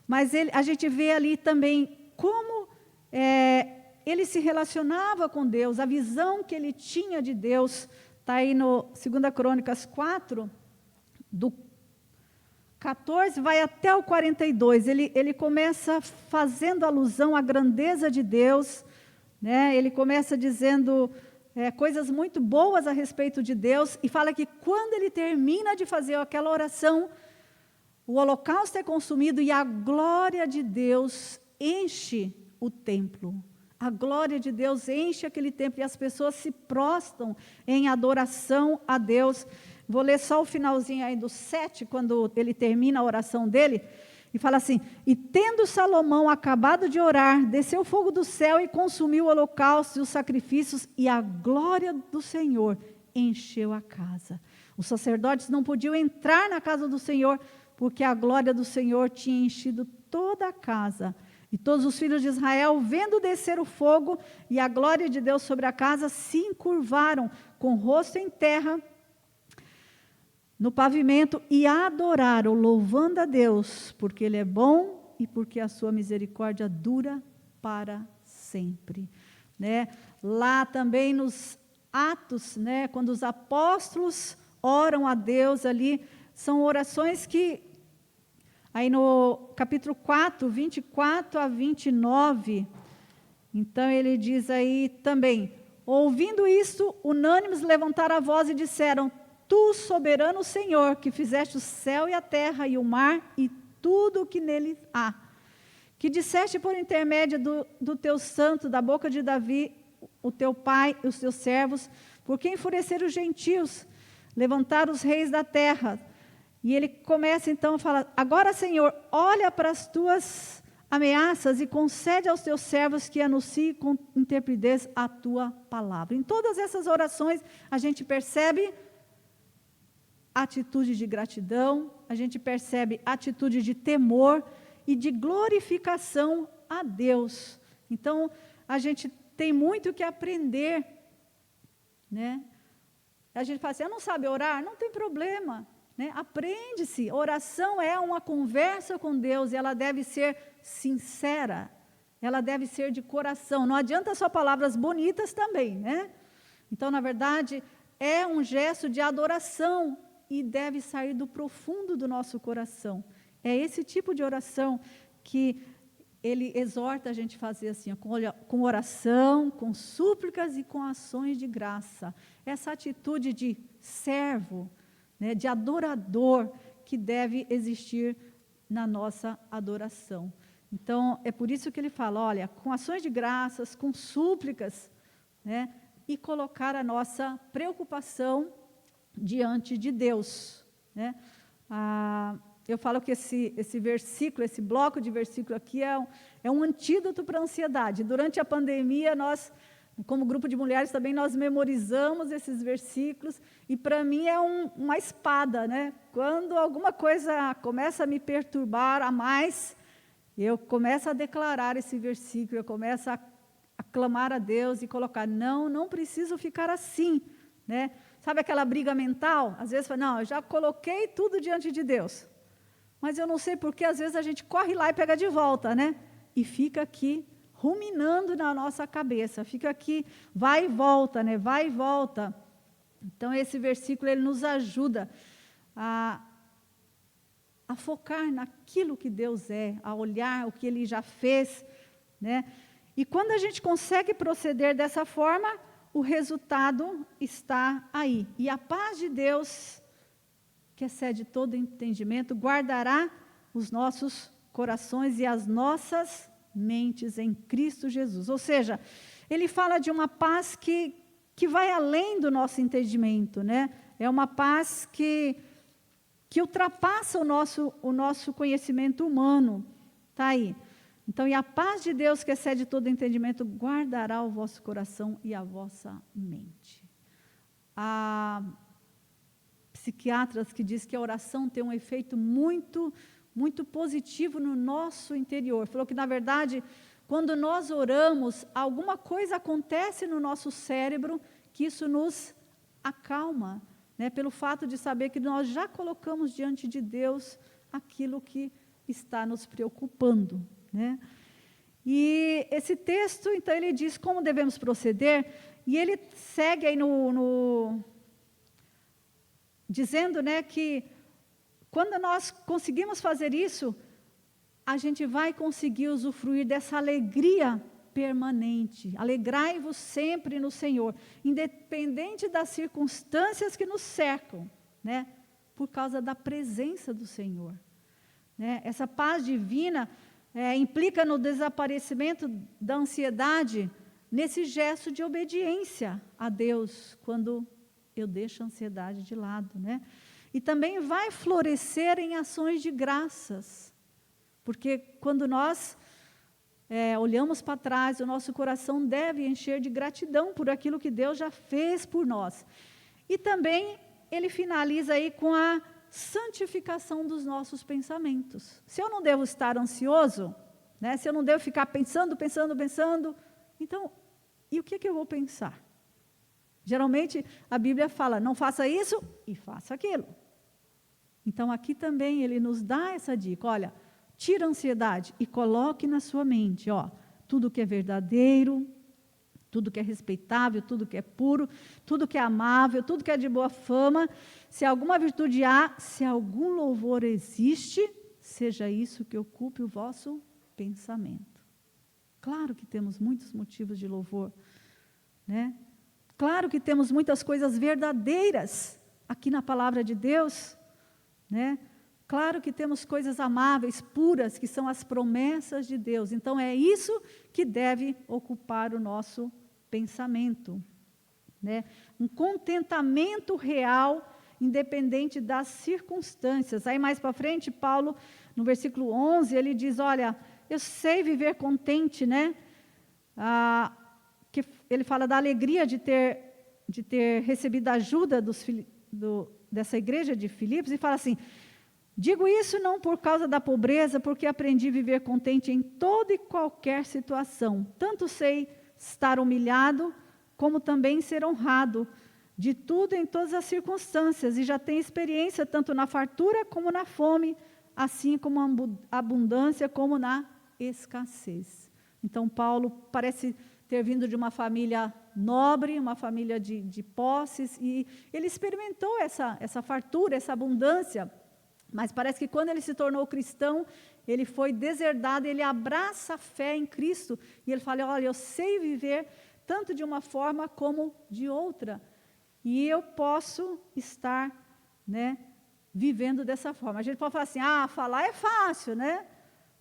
B: mas a gente vê ali também como ele se relacionava com Deus, a visão que ele tinha de Deus. Está aí no 2 Crônicas 4, do 14, vai até o 42, ele começa fazendo alusão à grandeza de Deus, né? Ele começa dizendo coisas muito boas a respeito de Deus, e fala que quando ele termina de fazer aquela oração, o holocausto é consumido e a glória de Deus enche o templo. A glória de Deus enche aquele templo e as pessoas se prostram em adoração a Deus. Vou ler só o finalzinho aí do 7, quando ele termina a oração dele, e fala assim: E tendo Salomão acabado de orar, desceu fogo do céu e consumiu o holocausto e os sacrifícios, e a glória do Senhor encheu a casa. Os sacerdotes não podiam entrar na casa do Senhor, porque a glória do Senhor tinha enchido toda a casa. E todos os filhos de Israel, vendo descer o fogo e a glória de Deus sobre a casa, se encurvaram com o rosto em terra, no pavimento, e adoraram, louvando a Deus, porque Ele é bom e porque a sua misericórdia dura para sempre. Né? Lá também nos Atos, né, quando os apóstolos oram a Deus ali, são orações que, aí no capítulo 4, 24 a 29, então ele diz aí também: ouvindo isto, unânimes levantaram a voz e disseram: Tu, soberano Senhor, que fizeste o céu e a terra e o mar e tudo o que nele há, que disseste por intermédio do teu santo, da boca de Davi, o teu pai e os teus servos, porque enfureceram os gentios, levantaram os reis da terra. E ele começa então a falar: agora, Senhor, olha para as tuas ameaças e concede aos teus servos que anunciem com intrepidez a tua palavra. Em todas essas orações a gente percebe atitude de gratidão, a gente percebe atitude de temor e de glorificação a Deus. Então, a gente tem muito que aprender, né? A gente fala assim, não sabe orar? Não tem problema, né? Aprende-se. Oração é uma conversa com Deus e ela deve ser sincera, ela deve ser de coração. Não adianta só palavras bonitas também, né? Então, na verdade, é um gesto de adoração e deve sair do profundo do nosso coração. É esse tipo de oração que ele exorta a gente a fazer assim, com oração, com súplicas e com ações de graça. Essa atitude de servo, né, de adorador, que deve existir na nossa adoração. Então, é por isso que ele fala, olha, com ações de graças, com súplicas, né, e colocar a nossa preocupação diante de Deus, né? Eu falo que esse versículo, esse bloco de versículo aqui é um antídoto para a ansiedade. Durante a pandemia, nós, como grupo de mulheres também, nós memorizamos esses versículos, e para mim é uma espada, né? Quando alguma coisa começa a me perturbar a mais, eu começo a declarar esse versículo, eu começo a clamar a Deus e colocar, não preciso ficar assim, né? Sabe aquela briga mental? Às vezes, não, eu já coloquei tudo diante de Deus, mas eu não sei porque, às vezes a gente corre lá e pega de volta, né? E fica aqui ruminando na nossa cabeça, fica aqui, vai e volta, né? Vai e volta. Então, esse versículo, ele nos ajuda a focar naquilo que Deus é, a olhar o que Ele já fez, né? E quando a gente consegue proceder dessa forma, o resultado está aí. E a paz de Deus, que excede todo entendimento, guardará os nossos corações e as nossas mentes em Cristo Jesus. Ou seja, ele fala de uma paz que vai além do nosso entendimento, né? É uma paz que ultrapassa o nosso conhecimento humano. Está aí. Então, e a paz de Deus, que excede todo entendimento, guardará o vosso coração e a vossa mente. Há psiquiatras que dizem que a oração tem um efeito muito, muito positivo no nosso interior. Falou que, na verdade, quando nós oramos, alguma coisa acontece no nosso cérebro que isso nos acalma, né? Pelo fato de saber que nós já colocamos diante de Deus aquilo que está nos preocupando, né? E esse texto, então, ele diz como devemos proceder, e ele segue aí dizendo, né, que quando nós conseguimos fazer isso, a gente vai conseguir usufruir dessa alegria permanente. Alegrai-vos sempre no Senhor, independente das circunstâncias que nos cercam, né, por causa da presença do Senhor, né? Essa paz divina implica no desaparecimento da ansiedade, nesse gesto de obediência a Deus, quando eu deixo a ansiedade de lado, né? E também vai florescer em ações de graças, porque quando nós olhamos para trás, o nosso coração deve encher de gratidão por aquilo que Deus já fez por nós. E também ele finaliza aí com a santificação dos nossos pensamentos. Se eu não devo estar ansioso, né, se eu não devo ficar pensando, então, e o que eu vou pensar? Geralmente, a Bíblia fala, não faça isso e faça aquilo. Então, aqui também ele nos dá essa dica, olha, tira a ansiedade e coloque na sua mente, tudo que é verdadeiro, tudo que é respeitável, tudo que é puro, tudo que é amável, tudo que é de boa fama, se alguma virtude há, se algum louvor existe, seja isso que ocupe o vosso pensamento. Claro que temos muitos motivos de louvor, né? Claro que temos muitas coisas verdadeiras aqui na palavra de Deus, né? Claro que temos coisas amáveis, puras, que são as promessas de Deus. Então, é isso que deve ocupar o nosso pensamento, né? Um contentamento real, independente das circunstâncias. Aí, mais para frente, Paulo, no versículo 11, ele diz, olha, eu sei viver contente, né? Que ele fala da alegria de ter recebido a ajuda dessa igreja de Filipos, e fala assim, Digo isso não por causa da pobreza, porque aprendi a viver contente em toda e qualquer situação. Tanto sei estar humilhado, como também ser honrado, de tudo em todas as circunstâncias, e já tenho experiência tanto na fartura como na fome, assim como na abundância como na escassez. Então, Paulo parece ter vindo de uma família nobre, uma família de posses, e ele experimentou essa fartura, essa abundância. Mas parece que quando ele se tornou cristão, ele foi deserdado, ele abraça a fé em Cristo, e ele fala, olha, eu sei viver tanto de uma forma como de outra, e eu posso estar, né, vivendo dessa forma. A gente pode falar assim, falar é fácil, né?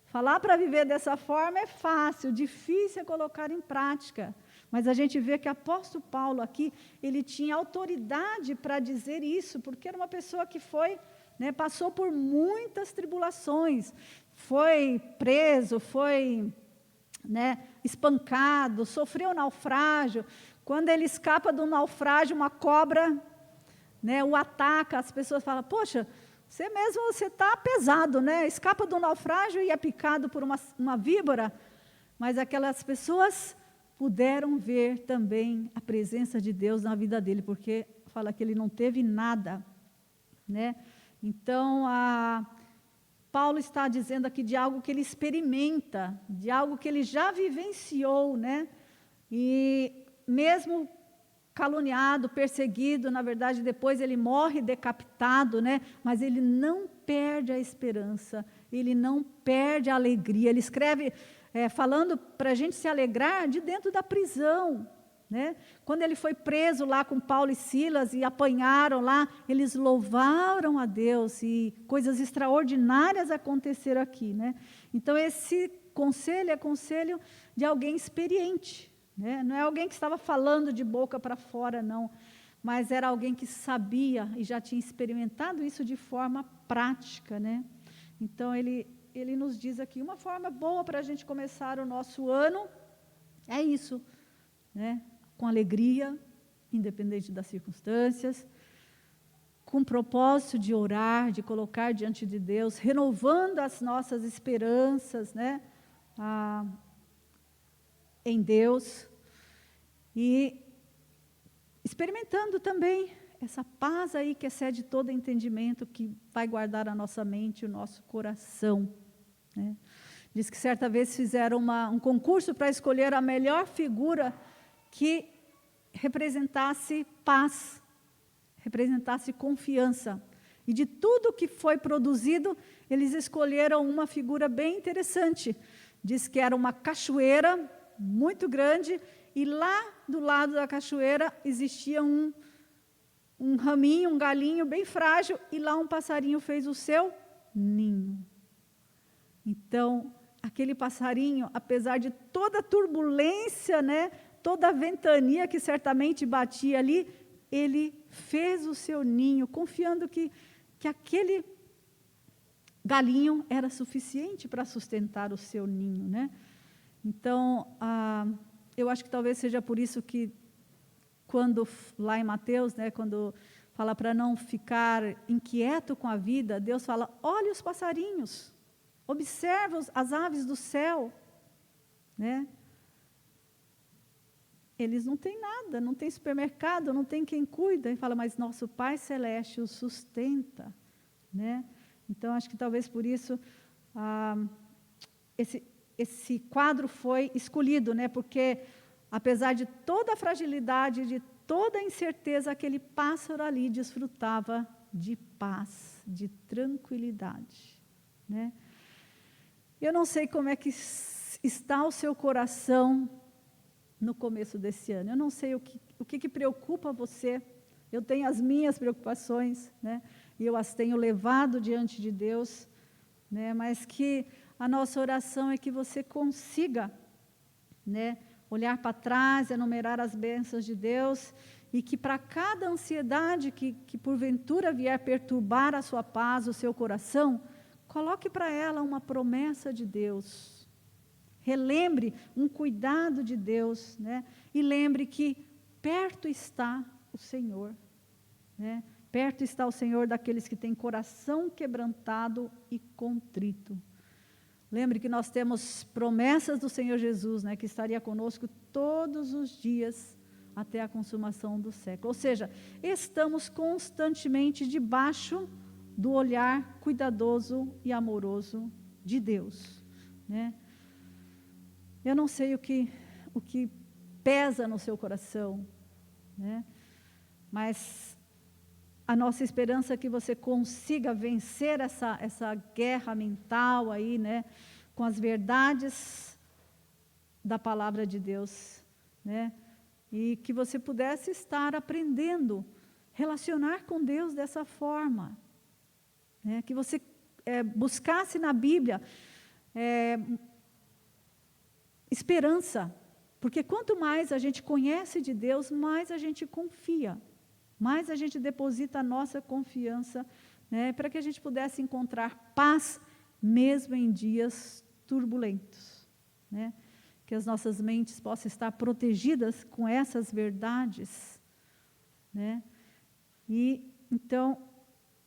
B: Falar para viver dessa forma é fácil, difícil é colocar em prática. Mas a gente vê que o apóstolo Paulo aqui, ele tinha autoridade para dizer isso, porque era uma pessoa que foi... passou por muitas tribulações, foi preso, foi espancado, sofreu naufrágio. Quando ele escapa do naufrágio, uma cobra o ataca, as pessoas falam, poxa, você está pesado, escapa do naufrágio e é picado por uma víbora. Mas aquelas pessoas puderam ver também a presença de Deus na vida dele, porque fala que ele não teve nada, Então, Paulo está dizendo aqui de algo que ele experimenta, de algo que ele já vivenciou, E mesmo caluniado, perseguido, na verdade, depois ele morre decapitado, Mas ele não perde a esperança, ele não perde a alegria. Ele escreve falando para a gente se alegrar de dentro da prisão, Quando ele foi preso lá com Paulo e Silas e apanharam lá, eles louvaram a Deus e coisas extraordinárias aconteceram aqui, Então esse conselho é conselho de alguém experiente, Não é alguém que estava falando de boca para fora, não, mas era alguém que sabia e já tinha experimentado isso de forma prática, Então ele nos diz aqui, uma forma boa para a gente começar o nosso ano é isso, com alegria, independente das circunstâncias, com propósito de orar, de colocar diante de Deus, renovando as nossas esperanças, em Deus, e experimentando também essa paz aí que excede todo entendimento, que vai guardar a nossa mente e o nosso coração, Diz que certa vez fizeram um concurso para escolher a melhor figura que representasse paz, representasse confiança. E de tudo que foi produzido, eles escolheram uma figura bem interessante. Diz que era uma cachoeira muito grande, e lá do lado da cachoeira existia um raminho, um galinho bem frágil, e lá um passarinho fez o seu ninho. Então, aquele passarinho, apesar de toda a turbulência, toda a ventania que certamente batia ali, ele fez o seu ninho, confiando que aquele galinho era suficiente para sustentar o seu ninho, Então, eu acho que talvez seja por isso que, quando lá em Mateus, quando fala para não ficar inquieto com a vida, Deus fala, olha os passarinhos, observa as aves do céu, Eles não têm nada, não tem supermercado, não tem quem cuida. E fala, mas nosso Pai Celeste os sustenta, Então, acho que talvez por isso esse quadro foi escolhido, porque apesar de toda a fragilidade, de toda a incerteza, aquele pássaro ali desfrutava de paz, de tranquilidade, Eu não sei como é que está o seu coração no começo desse ano. Eu não sei o que preocupa você. Eu tenho as minhas preocupações, e eu as tenho levado diante de Deus, mas que a nossa oração é que você consiga, olhar para trás, enumerar as bênçãos de Deus, e que para cada ansiedade que porventura vier perturbar a sua paz, o seu coração, coloque para ela uma promessa de Deus. Relembre um cuidado de Deus, E lembre que perto está o Senhor, Perto está o Senhor daqueles que têm coração quebrantado e contrito. Lembre que nós temos promessas do Senhor Jesus, né, que estaria conosco todos os dias até a consumação do século. Ou seja, estamos constantemente debaixo do olhar cuidadoso e amoroso de Deus, né? Eu não sei o que pesa no seu coração, né? Mas a nossa esperança é que você consiga vencer essa guerra mental aí, né? Com as verdades da palavra de Deus, né? E que você pudesse estar aprendendo, relacionar com Deus dessa forma, né? Que você buscasse na Bíblia esperança, porque quanto mais a gente conhece de Deus, mais a gente confia, mais a gente deposita a nossa confiança, né, para que a gente pudesse encontrar paz mesmo em dias turbulentos, né? Que as nossas mentes possam estar protegidas com essas verdades, né? E então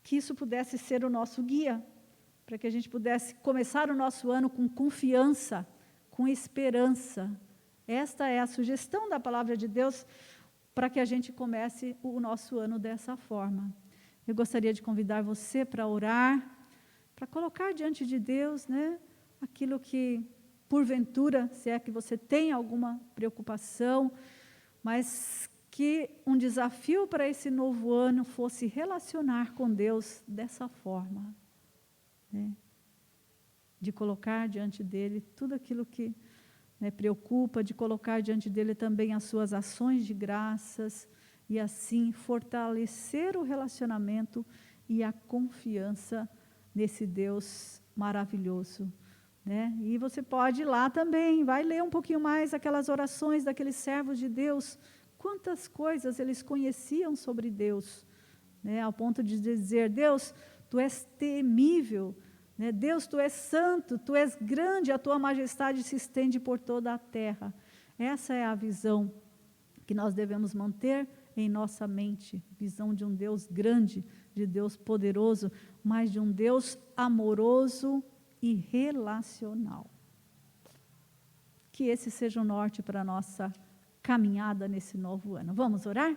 B: que isso pudesse ser o nosso guia, para que a gente pudesse começar o nosso ano com confiança, com esperança. Esta é a sugestão da palavra de Deus para que a gente comece o nosso ano dessa forma. Eu gostaria de convidar você para orar, para colocar diante de Deus, né, aquilo que, porventura, se é que você tem alguma preocupação, mas que um desafio para esse novo ano fosse relacionar com Deus dessa forma, né? De colocar diante dele tudo aquilo que, né, preocupa, de colocar diante dele também as suas ações de graças, e assim fortalecer o relacionamento e a confiança nesse Deus maravilhoso, né? E você pode ir lá também, vai ler um pouquinho mais aquelas orações daqueles servos de Deus, quantas coisas eles conheciam sobre Deus, né, ao ponto de dizer: Deus, Tu és temível, né? Deus, Tu és santo, Tu és grande, a Tua majestade se estende por toda a terra. Essa é a visão que nós devemos manter em nossa mente, visão de um Deus grande, de Deus poderoso, mas de um Deus amoroso e relacional. Que esse seja o norte para a nossa caminhada nesse novo ano. Vamos orar?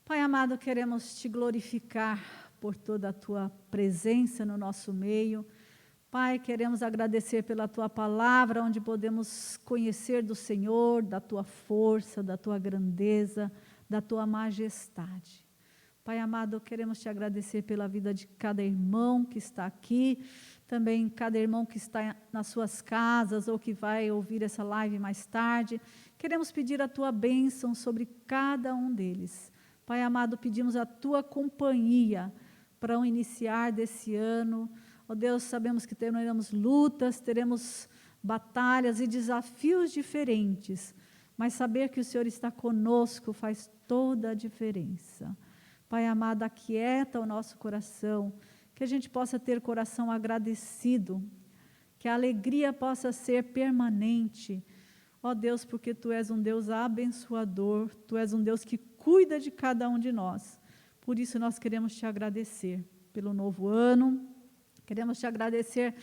B: Pai amado, queremos Te glorificar por toda a Tua presença no nosso meio. Pai, queremos agradecer pela Tua palavra, onde podemos conhecer do Senhor, da Tua força, da Tua grandeza, da Tua majestade. Pai amado, queremos Te agradecer pela vida de cada irmão que está aqui, também cada irmão que está nas suas casas ou que vai ouvir essa live mais tarde. Queremos pedir a Tua bênção sobre cada um deles. Pai amado, pedimos a Tua companhia para o iniciar desse ano. Ó Deus, sabemos que teremos lutas, teremos batalhas e desafios diferentes, mas saber que o Senhor está conosco faz toda a diferença. Pai amado, aquieta o nosso coração, que a gente possa ter coração agradecido, que a alegria possa ser permanente. Ó Deus, porque Tu és um Deus abençoador, Tu és um Deus que cuida de cada um de nós. Por isso nós queremos Te agradecer pelo novo ano, queremos Te agradecer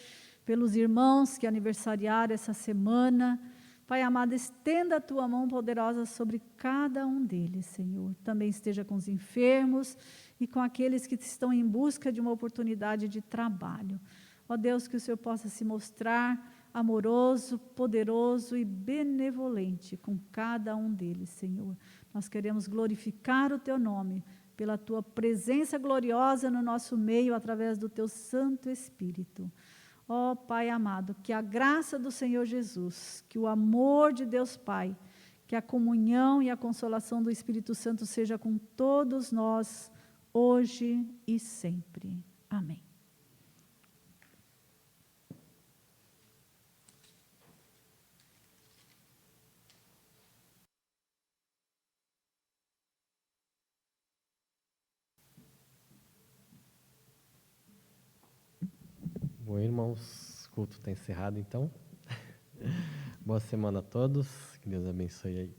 B: pelos irmãos que aniversariaram essa semana. Pai amado, estenda a Tua mão poderosa sobre cada um deles, Senhor. Também esteja com os enfermos e com aqueles que estão em busca de uma oportunidade de trabalho. Ó Deus, que o Senhor possa se mostrar amoroso, poderoso e benevolente com cada um deles, Senhor. Nós queremos glorificar o Teu nome pela Tua presença gloriosa no nosso meio, através do Teu Santo Espírito. Ó Pai amado, que a graça do Senhor Jesus, que o amor de Deus Pai, que a comunhão e a consolação do Espírito Santo seja com todos nós, hoje e sempre. Amém.
A: Bom, irmãos, o culto está encerrado, então. Boa semana a todos. Que Deus abençoe aí.